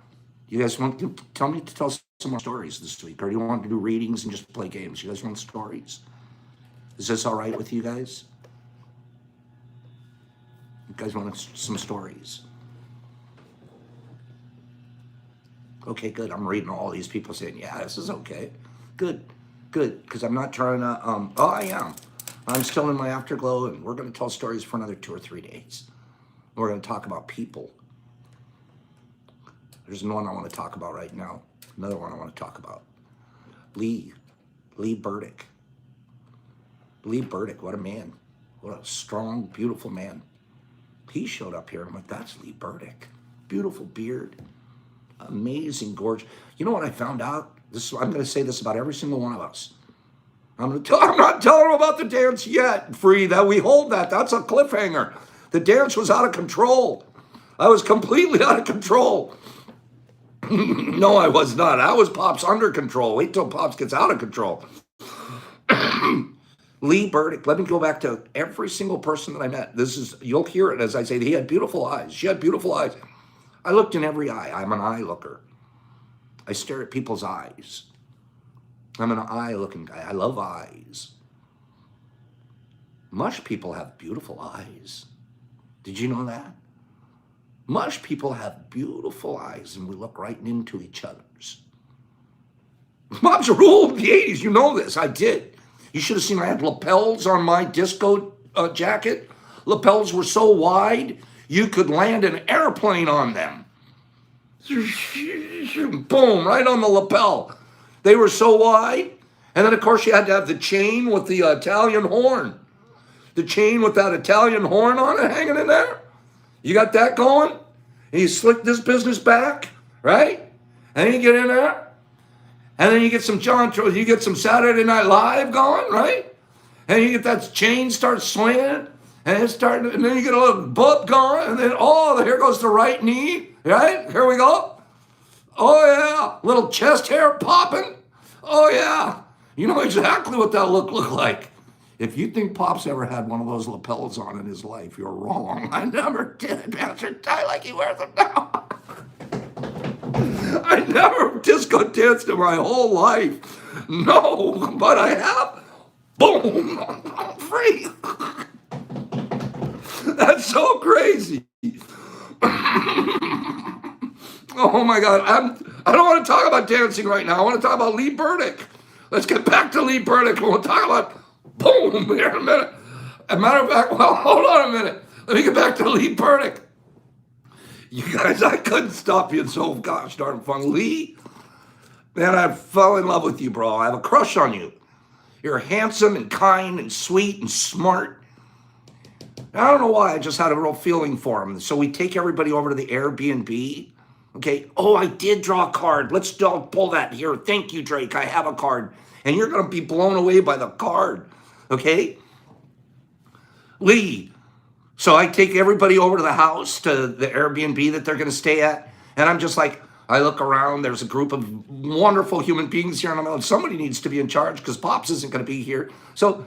You guys want to tell me to tell some more stories this week, or do you want to do readings and just play games? You guys want stories? Is this all right with you guys? You guys want some stories? Okay, good. I'm reading all these people saying, yeah, this is okay. Good, because I'm not trying to, I am. I'm still in my afterglow, and we're going to tell stories for another 2 or 3 days. We're going to talk about people. There's one I want to talk about right now. Another one I want to talk about. Lee Burdick. Lee Burdick, what a man. What a strong, beautiful man. He showed up here, and I'm like, that's Lee Burdick. Beautiful beard. Amazing, gorgeous. You know what I found out? I'm going to say this about every single one of us. I'm not telling them about the dance yet, Free, that we hold that. That's a cliffhanger. The dance was out of control. I was completely out of control. No, I was not. I was Pops under control. Wait till Pops gets out of control. Lee Burdick, let me go back to every single person that I met. You'll hear it as I say, he had beautiful eyes. She had beautiful eyes. I looked in every eye. I'm an eye looker. I stare at people's eyes. I'm an eye-looking guy. I love eyes. Mush people have beautiful eyes. Did you know that? Mush people have beautiful eyes, and we look right into each other's. Bob's a rule of the 80s. You know this. I did. You should have seen I had lapels on my disco jacket. Lapels were so wide, you could land an airplane on them. Boom, right on the lapel. They were so wide. And then, of course, you had to have the chain with the Italian horn. The chain with that Italian horn on it hanging in there. You got that going? And you slick this business back, right? And then you get in there. And then you get some you get some Saturday Night Live going, right? And you get that chain start swinging. And and then you get a little bump going. And then, here goes the right knee, right? Here we go. Oh, yeah. Little chest hair popping. Oh, yeah. You know exactly what that look like. If you think Pop's ever had one of those lapels on in his life, you're wrong. I never did. Bastard tie like he wears them now. I never disco danced in my whole life. No, but I have. Boom. I'm free. That's so crazy. Oh my God. I don't want to talk about dancing right now. I want to talk about Lee Burdick. Let's get back to Lee Burdick. We'll talk about boom here in a minute. As a matter of fact, well, hold on a minute. Let me get back to Lee Burdick. You guys, I couldn't stop being so gosh darn fun. Lee, man, I fell in love with you, bro. I have a crush on you. You're handsome and kind and sweet and smart. I don't know why, I just had a real feeling for him. So we take everybody over to the Airbnb. Okay. Oh, I did draw a card. Let's pull that here. Thank you, Drake. I have a card. And you're going to be blown away by the card. Okay? Lee. So I take everybody over to the house, to the Airbnb that they're going to stay at. And I'm just like, I look around. There's a group of wonderful human beings here. And I'm like, somebody needs to be in charge because Pops isn't going to be here. So,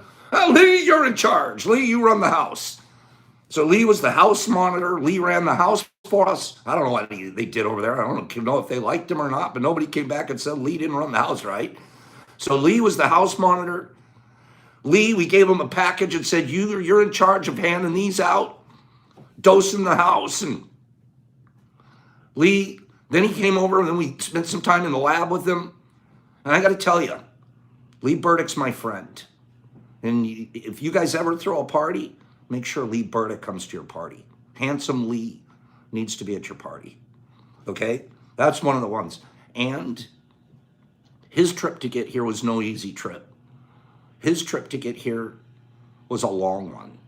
Lee, you're in charge. Lee, you run the house. So Lee was the house monitor. Lee ran the house for us. I don't know what they did over there. I don't know if they liked him or not, but nobody came back and said Lee didn't run the house right. So Lee was the house monitor. Lee, we gave him a package and said, you're in charge of handing these out, dosing the house. And Lee, then he came over and then we spent some time in the lab with him. And I got to tell you, Lee Burdick's my friend. And if you guys ever throw a party, make sure Lee Burdick comes to your party. Handsome Lee needs to be at your party. Okay? That's one of the ones. And his trip to get here was no easy trip. His trip to get here was a long one.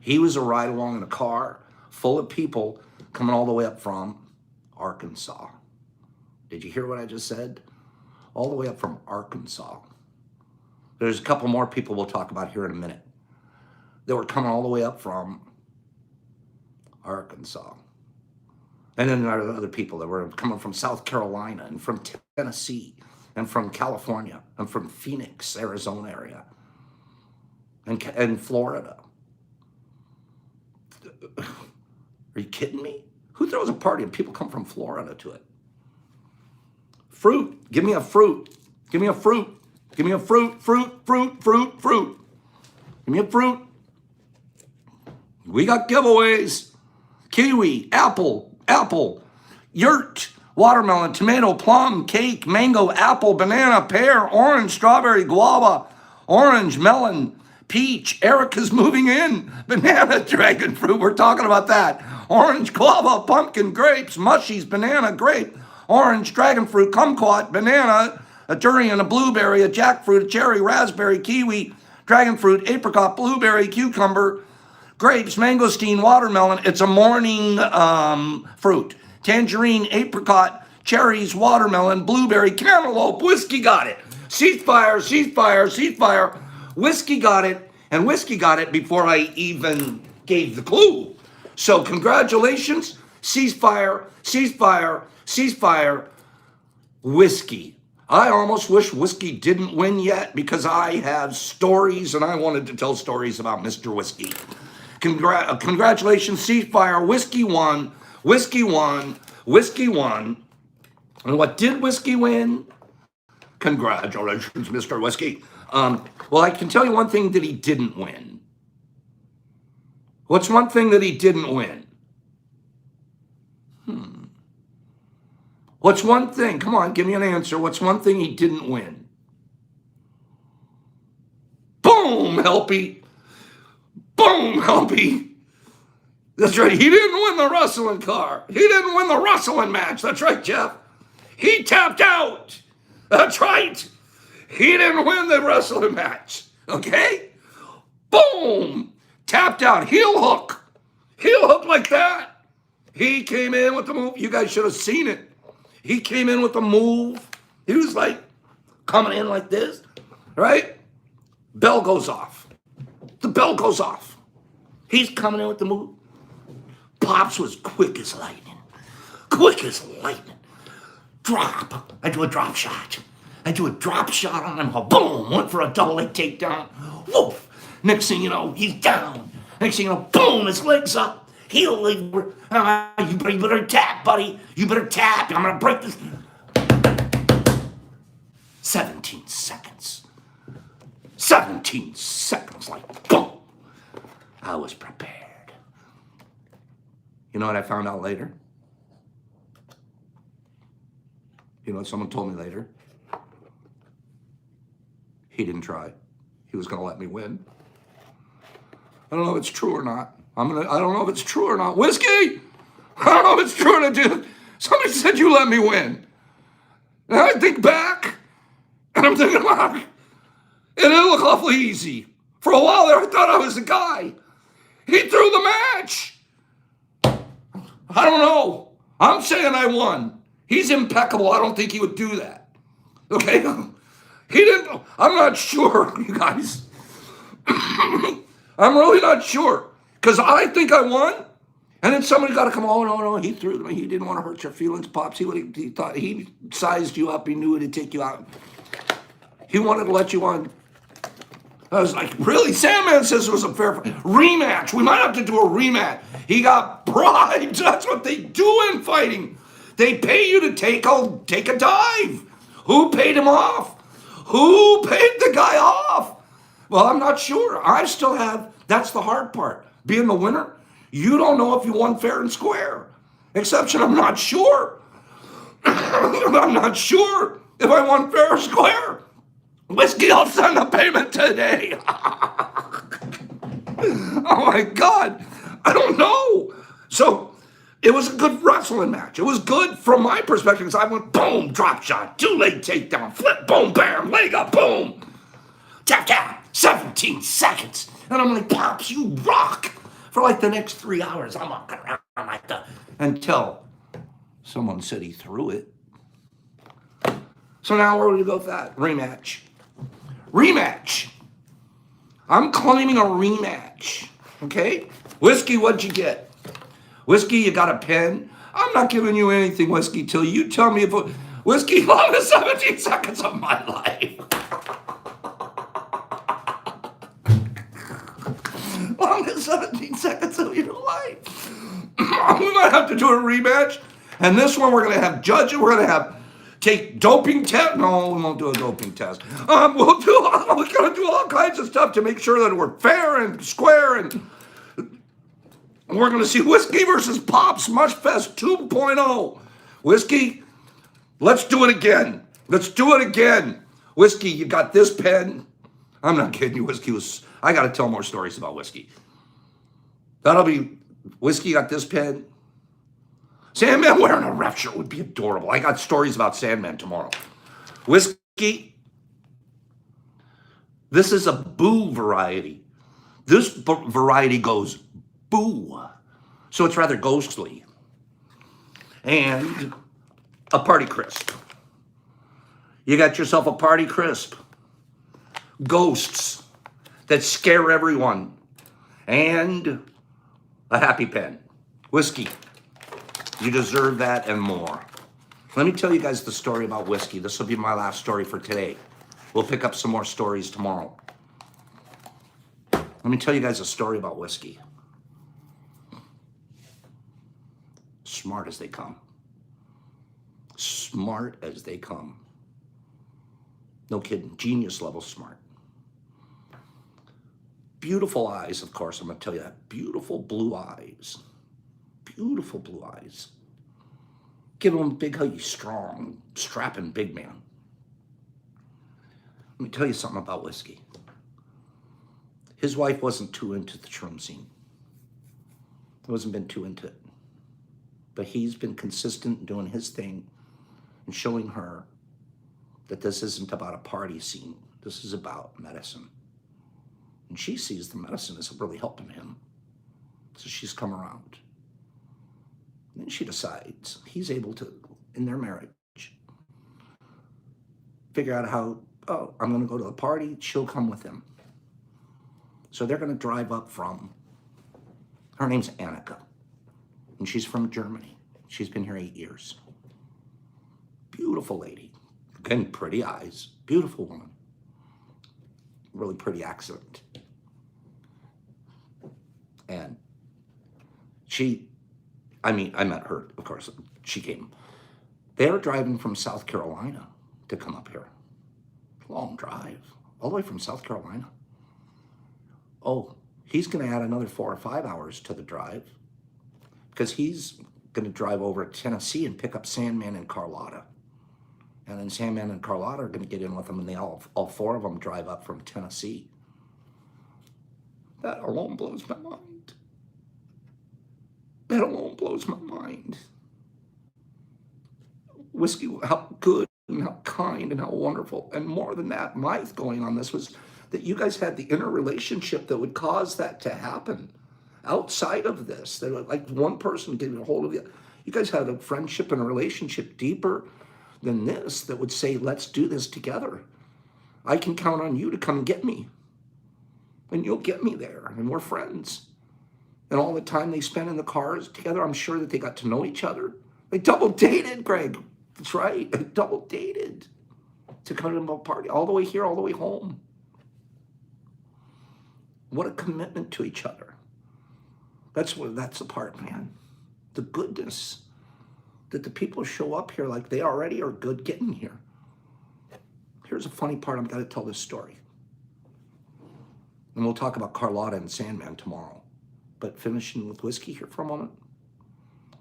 He was a ride along in a car full of people coming all the way up from Arkansas. Did you hear what I just said? All the way up from Arkansas. There's a couple more people we'll talk about here in a minute. They were coming all the way up from Arkansas. And then there are other people that were coming from South Carolina and from Tennessee and from California and from Phoenix, Arizona area and Florida. Are you kidding me? Who throws a party and people come from Florida to it? Fruit. Give me a fruit. Give me a fruit. Give me a fruit. Fruit. Give me a fruit. We got giveaways. Kiwi, apple, yurt, watermelon, tomato, plum, cake, mango, apple, banana, pear, orange, strawberry, guava, orange, melon, peach. Erica's moving in. Banana, dragon fruit. We're talking about that. Orange, guava, pumpkin, grapes, mushies, banana, grape, orange, dragon fruit, kumquat, banana, a durian, a blueberry, a jackfruit, a cherry, raspberry, kiwi, dragon fruit, apricot, blueberry, cucumber, grapes, mangosteen, watermelon. It's a morning fruit. Tangerine, apricot, cherries, watermelon, blueberry, cantaloupe. Whiskey got it. Ceasefire. Whiskey got it, and whiskey got it before I even gave the clue. So congratulations. Ceasefire. Whiskey. I almost wish whiskey didn't win yet because I have stories and I wanted to tell stories about Mr. Whiskey. Congratulations, Ceasefire. Whiskey won. And what did Whiskey win? Congratulations, Mr. Whiskey. Well, I can tell you one thing that he didn't win. What's one thing that he didn't win? What's one thing? Come on, give me an answer. What's one thing he didn't win? Boom, Helpy. Boom, Helpy. That's right. He didn't win the wrestling car. He didn't win the wrestling match. That's right, Jeff. He tapped out. That's right. He didn't win the wrestling match. Okay? Boom. Tapped out. Heel hook. Heel hook like that. He came in with the move. You guys should have seen it. He came in with the move. He was like coming in like this, right? Bell goes off. The bell goes off. He's coming in with the move. Pops was quick as lightning. Quick as lightning. Drop. I do a drop shot. I do a drop shot on him. Boom. Went for a double leg takedown. Woof. Next thing you know, he's down. Next thing you know, boom, his leg's up. Heel leg. You better tap, buddy. You better tap. I'm going to break this. 17 seconds. 17 seconds. Like, boom. I was prepared. You know what I found out later? You know what someone told me later? He didn't try. He was going to let me win. I don't know if it's true or not. I don't know if it's true or not. Whiskey! I don't know if it's true or not, dude. Somebody said you let me win. And I think back, and I'm thinking, wow, it didn't look awfully easy. For a while there, I thought I was the guy. He threw the match. I don't know. I'm saying I won. He's impeccable. I don't think he would do that. Okay? He didn't. I'm not sure, you guys. I'm really not sure. Because I think I won. And then somebody got to come, oh, no, he threw them. He didn't want to hurt your feelings, Pops. He thought he sized you up. He knew it'd take you out. He wanted to let you on. I was like, really? Sandman says it was a fair rematch. We might have to do a rematch. He got bribed. That's what they do in fighting. They pay you to take a dive. Who paid him off? Who paid the guy off? Well, I'm not sure. I still have, that's the hard part. Being the winner, you don't know if you won fair and square. Exception, I'm not sure. I'm not sure if I won fair or square. Whiskey, I'll send the payment today. Oh my God. I don't know. So it was a good wrestling match. It was good from my perspective because I went boom, drop shot, 2-leg takedown, flip, boom, bam, leg up, boom. Tap, tap, 17 seconds. And I'm like, Pops, you rock. For like the next 3 hours, I'm walking around like that until someone said he threw it. So now where do we go with that? Rematch. Rematch. I'm claiming a rematch. Okay? Whiskey, what'd you get? Whiskey, you got a pen? I'm not giving you anything, Whiskey, till you tell me if Whiskey, longest 17 seconds of my life. Longest 17 seconds of your life. We might have to do a rematch. And this one we're going to have judges. We're going to have take doping test. No, we won't do a doping test. We're going to do all kinds of stuff to make sure that we're fair and square. And we're going to see Whiskey versus Pops Mushfest 2.0. Whiskey, let's do it again. Let's do it again. Whiskey, you got this pen. I'm not kidding you. I got to tell more stories about Whiskey. That'll be, Whiskey got this pen. Sandman wearing a ref shirt would be adorable. I got stories about Sandman tomorrow. Whiskey, this is a boo variety. This variety goes boo. So it's rather ghostly. And a party crisp. You got yourself a party crisp. Ghosts that scare everyone. And a happy pen. Whiskey. You deserve that and more. Let me tell you guys the story about Whiskey. This will be my last story for today. We'll pick up some more stories tomorrow. Let me tell you guys a story about Whiskey. Smart as they come. Smart as they come. No kidding. Genius level smart. Beautiful eyes, of course, I'm going to tell you that. Beautiful blue eyes. Beautiful blue eyes. Give him a big hug. He's strong, strapping big man. Let me tell you something about Whiskey. His wife wasn't too into the shroom scene. Wasn't been too into it. But he's been consistent in doing his thing and showing her that this isn't about a party scene. This is about medicine. And she sees the medicine is really helping him. So she's come around. And then she decides he's able to, in their marriage, figure out how, oh, I'm going to go to the party. She'll come with him. So they're going to drive up from, her name's Annika. And she's from Germany. She's been here 8 years. Beautiful lady. Again, pretty eyes. Beautiful woman. Really pretty accent. And I met her, of course. She came. They're driving from South Carolina to come up here. Long drive. All the way from South Carolina. Oh, he's going to add another 4 or 5 hours to the drive because he's going to drive over to Tennessee and pick up Sandman and Carlotta. And then Sandman and Carlotta are going to get in with them, and they all 4 of them drive up from Tennessee. That alone blows my mind. That alone blows my mind. Whiskey, how good and how kind and how wonderful. And more than that, my going on this was that you guys had the inner relationship that would cause that to happen. Outside of this, they were like one person getting a hold of you. You guys had a friendship and a relationship deeper than this that would say, let's do this together. I can count on you to come get me. And you'll get me there. And we're friends. And all the time they spent in the cars together, I'm sure that they got to know each other. They double dated, Greg. That's right. They double dated to come to a party all the way here, all the way home. What a commitment to each other. That's the part, man. The goodness that the people show up here like they already are good getting here. Here's a funny part. I'm going to tell this story. And we'll talk about Carlotta and Sandman tomorrow. But finishing with Whiskey here for a moment.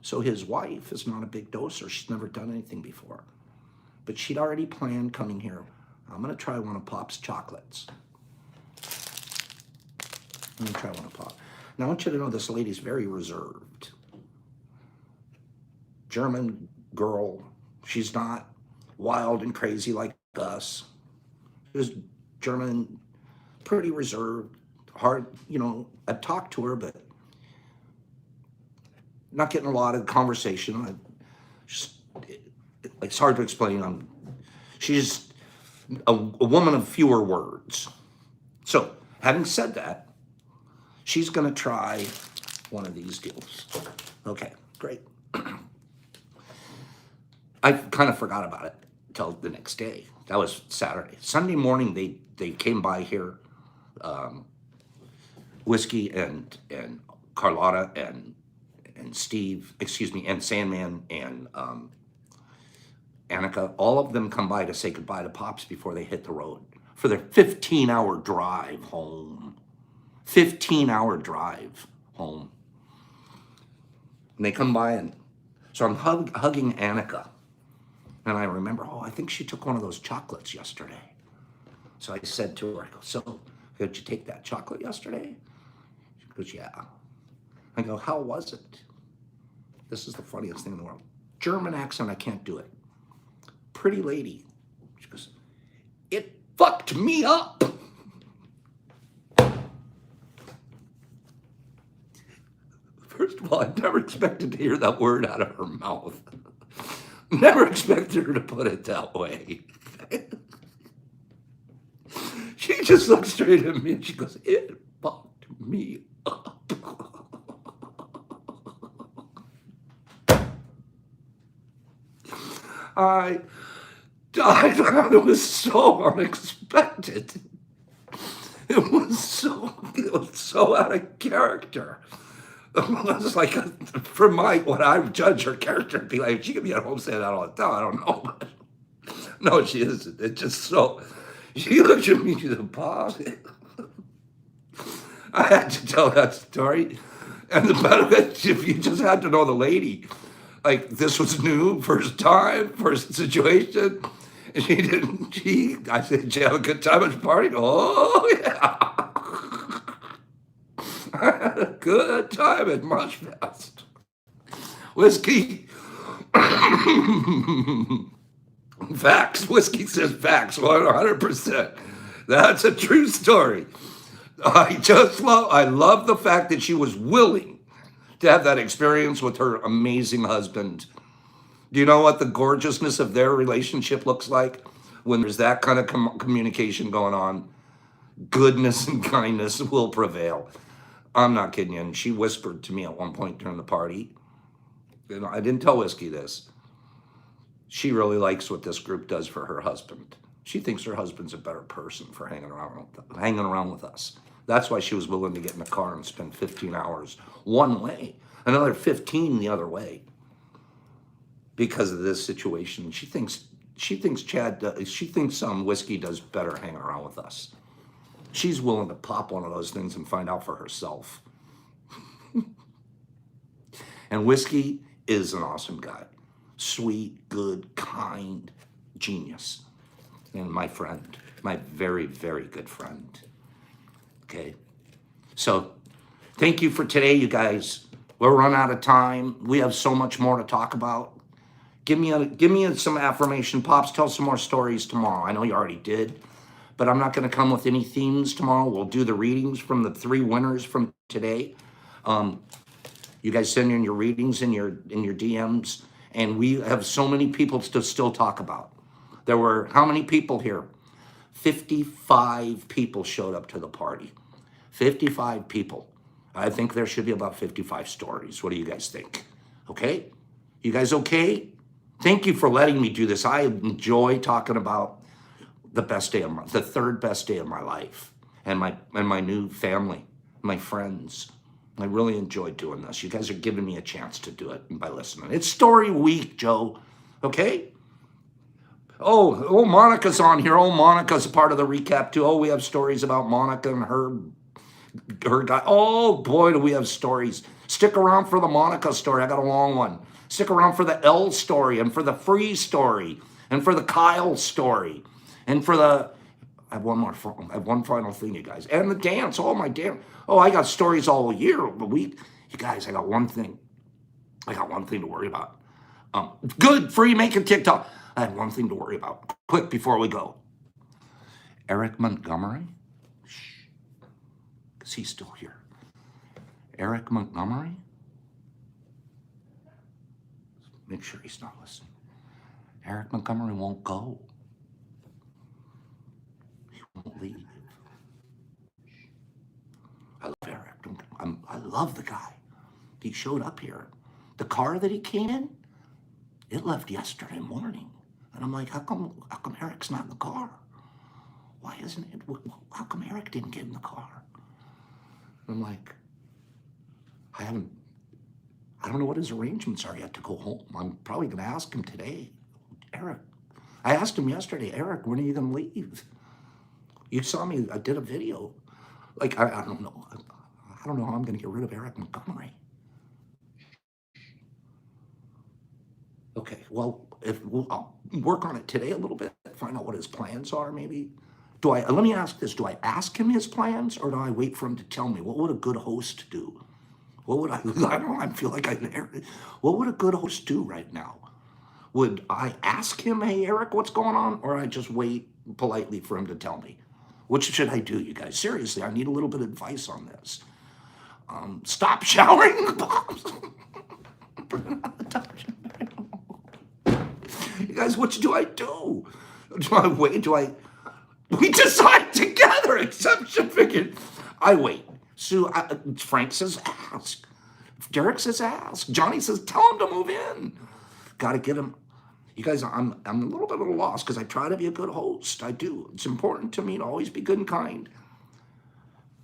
So his wife is not a big doser. She's never done anything before. But she'd already planned coming here. I'm going to try one of Pop's chocolates. I'm going to try one of Pop. Now I want you to know this lady's very reserved. German girl. She's not wild and crazy like us. She's German, pretty reserved, hard, I've talked to her, but not getting a lot of conversation. It's hard to explain. She's a woman of fewer words. So, having said that, she's going to try one of these deals. Okay, great. I kind of forgot about it until the next day. That was Saturday. Sunday morning, they came by here, Whiskey and Carlotta and Steve, and Sandman and Annika. All of them come by to say goodbye to Pops before they hit the road for their 15-hour drive home. 15-hour drive home. And they come by, and so I'm hugging Annika. And I remember, I think she took one of those chocolates yesterday. So I said to her, so did you take that chocolate yesterday? She goes, yeah. I go, how was it? This is the funniest thing in the world. German accent, I can't do it. Pretty lady. She goes, it fucked me up. First of all, I never expected to hear that word out of her mouth. Never expected her to put it that way. She just looked straight at me and she goes, it fucked me up. I died. It was so unexpected. It was so out of character. It was like, for what I would judge her character to be like, she could be at home saying that all the time. I don't know. No, she isn't. It's just so, She looked at me, she said, "Bob," I had to tell that story. And the better, if you just had to know the lady, like this was new, first time, first situation. And I said, "Did you have a good time at the party?" "Oh, yeah. I had a good time at Mushfest. Whiskey." Facts. Whiskey says facts, 100%. That's a true story. I love the fact that she was willing to have that experience with her amazing husband. Do you know what the gorgeousness of their relationship looks like when there's that kind of communication going on? Goodness and kindness will prevail. I'm not kidding you. And she whispered to me at one point during the party, I didn't tell Whiskey this. She really likes what this group does for her husband. She thinks her husband's a better person for hanging around with us. That's why she was willing to get in the car and spend 15 hours one way, another 15 the other way, because of this situation. She thinks Whiskey does better hanging around with us. She's willing to pop one of those things and find out for herself. And Whiskey is an awesome guy. Sweet, good, kind, genius. And my friend, my very, very good friend. Okay. So thank you for today, you guys. We're run out of time. We have so much more to talk about. Give me some affirmation, Pops. Tell some more stories tomorrow. I know you already did, but I'm not going to come with any themes tomorrow. We'll do the readings from the 3 winners from today. You guys send in your readings in your DMs, and we have so many people to still talk about. There were how many people here? 55 people showed up to the party. 55 people. I think there should be about 55 stories. What do you guys think? Okay? You guys okay? Thank you for letting me do this. I enjoy talking about the third best day of my life, and my new family, my friends. I really enjoyed doing this. You guys are giving me a chance to do it by listening. It's story week, Joe. Okay? Oh, Monica's on here. Oh, Monica's a part of the recap too. Oh, we have stories about Monica and her guy. Oh boy, do we have stories. Stick around for the Monica story. I got a long one. Stick around for the L story and for the Free story and for the Kyle story and for the. I have one final thing, you guys. And the dance. Oh, my dance. Oh, I got stories all year. But you guys, I got one thing. I got one thing to worry about. Good, free making TikTok. I have one thing to worry about. Quick before we go. Eric Montgomery. Shh. Because he's still here. Eric Montgomery. Make sure he's not listening. Eric Montgomery won't go. Won't leave. I love Eric. I love the guy. He showed up here. The car that he came in, it left yesterday morning. And I'm like, how come Eric's not in the car? Why isn't it? How come Eric didn't get in the car? And I'm like, I don't know what his arrangements are yet to go home. I'm probably going to ask him today. Eric, I asked him yesterday, Eric, when are you going to leave? You saw me, I did a video. Like, I don't know. I don't know how I'm going to get rid of Eric Montgomery. Okay, well, I'll work on it today a little bit, find out what his plans are, maybe. Let me ask this, do I ask him his plans, or do I wait for him to tell me? What would a good host do? What would I don't know, I feel like what would a good host do right now? Would I ask him, hey, Eric, what's going on? Or I just wait politely for him to tell me? Which should I do, you guys? Seriously, I need a little bit of advice on this. Stop showering the bombs. You guys, what do I do? Do I wait? We decide together, exception figured. I wait. Frank says ask. Derek says ask. Johnny says tell him to move in. Got to get him. You guys, I'm a little bit of a loss because I try to be a good host. I do. It's important to me to always be good and kind.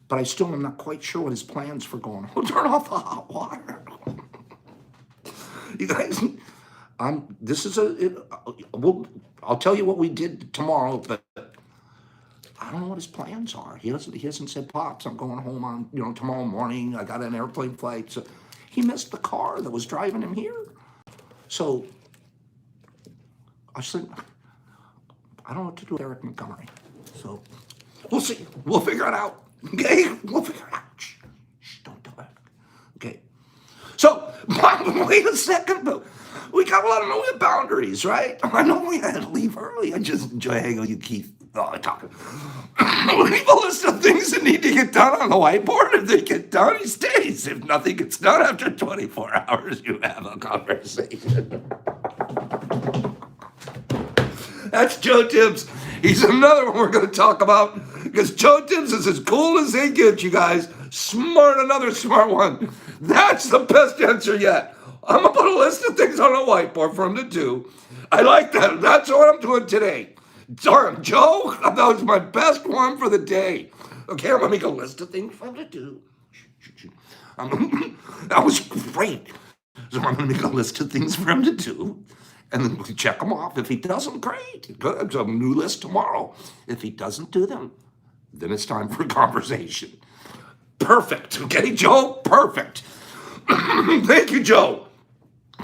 But I still am not quite sure what his plans for going. We'll turn off the hot water. You guys, I'll tell you what we did tomorrow, but I don't know what his plans are. He hasn't said, Pops, I'm going home on, tomorrow morning. I got an airplane flight. So he missed the car that was driving him here. So I said, I don't know what to do with Eric Montgomery. So we'll see. We'll figure it out. Okay? We'll figure it out. Shh, don't do it. Okay. So, wait a second. But we got a lot of boundaries, right? I know we had to leave early. I just enjoy hanging with you, Keith. Talking. Leave a list of things that need to get done on the whiteboard. If they get done, he stays. If nothing gets done after 24 hours, you have a conversation. That's Joe Tibbs. He's another one we're going to talk about because Joe Tibbs is as cool as they get, you guys. Smart, another smart one. That's the best answer yet. I'm going to put a list of things on a whiteboard for him to do. I like that. That's what I'm doing today. Darn, Joe, that was my best one for the day. Okay, I'm going to make a list of things for him to do. That was great. So I'm going to make a list of things for him to do. And then we check them off. If he doesn't, great. Good. So a new list tomorrow. If he doesn't do them, then it's time for a conversation. Perfect. Okay, Joe? Perfect. Thank you, Joe.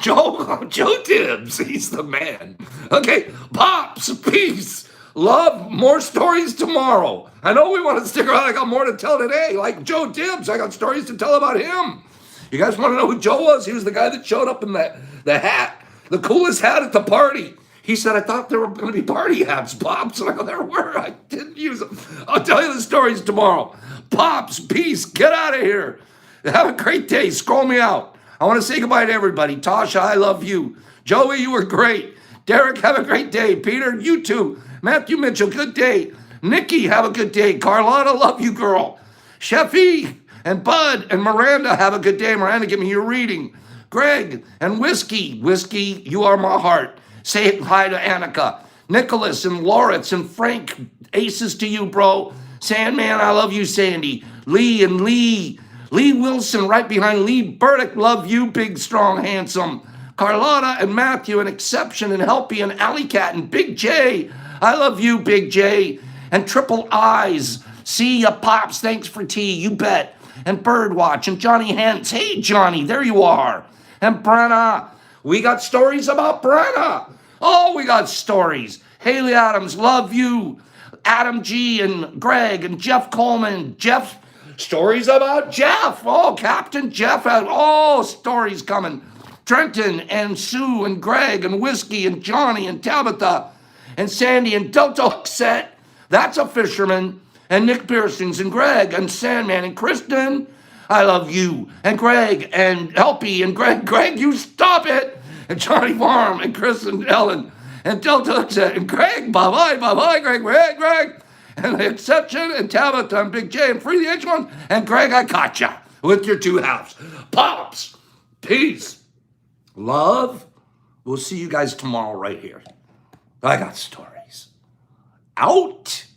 Joe Tibbs. He's the man. Okay, Pops, peace, love, more stories tomorrow. I know we want to stick around. I got more to tell today. Like Joe Tibbs, I got stories to tell about him. You guys want to know who Joe was? He was the guy that showed up in the hat. The coolest hat at the party. He said, I thought there were going to be party hats, Pops. And I go, there were. I didn't use them. I'll tell you the stories tomorrow. Pops, peace. Get out of here. Have a great day. Scroll me out. I want to say goodbye to everybody. Tasha, I love you. Joey, you were great. Derek, have a great day. Peter, you too. Matthew Mitchell, good day. Nikki, have a good day. Carlotta, love you, girl. Sheffy and Bud and Miranda, have a good day. Miranda, give me your reading. Greg and Whiskey, you are my heart. Say hi to Annika. Nicholas and Loritz and Frank, aces to you, bro. Sandman, I love you, Sandy. Lee and Lee Wilson right behind Lee Burdick, love you, big, strong, handsome. Carlotta and Matthew and Exception and Helpy and Alley Cat and Big J, I love you, Big J. And Triple Eyes, see ya, Pops, thanks for tea, you bet. And Birdwatch and Johnny Hens, hey, Johnny, there you are. And Brenna, we got stories about Brenna. Oh, we got stories. Haley Adams, love you. Adam G and Greg and Jeff Coleman. Jeff, stories about Jeff. Oh, Captain Jeff had stories coming. Trenton and Sue and Greg and Whiskey and Johnny and Tabitha and Sandy and Delta Hookset. That's a fisherman. And Nick Pearsons and Greg and Sandman and Kristen. I love you. And Greg and Helpy and Greg, you stop it. And Johnny Farm and Chris and Ellen and Delta Hookset and Greg, bye-bye, Greg. And the Exception and Tabitha and Big J and Free the Edge one. And Greg, I caught ya with your two halves. Pops, peace, love. We'll see you guys tomorrow right here. I got stories. Out.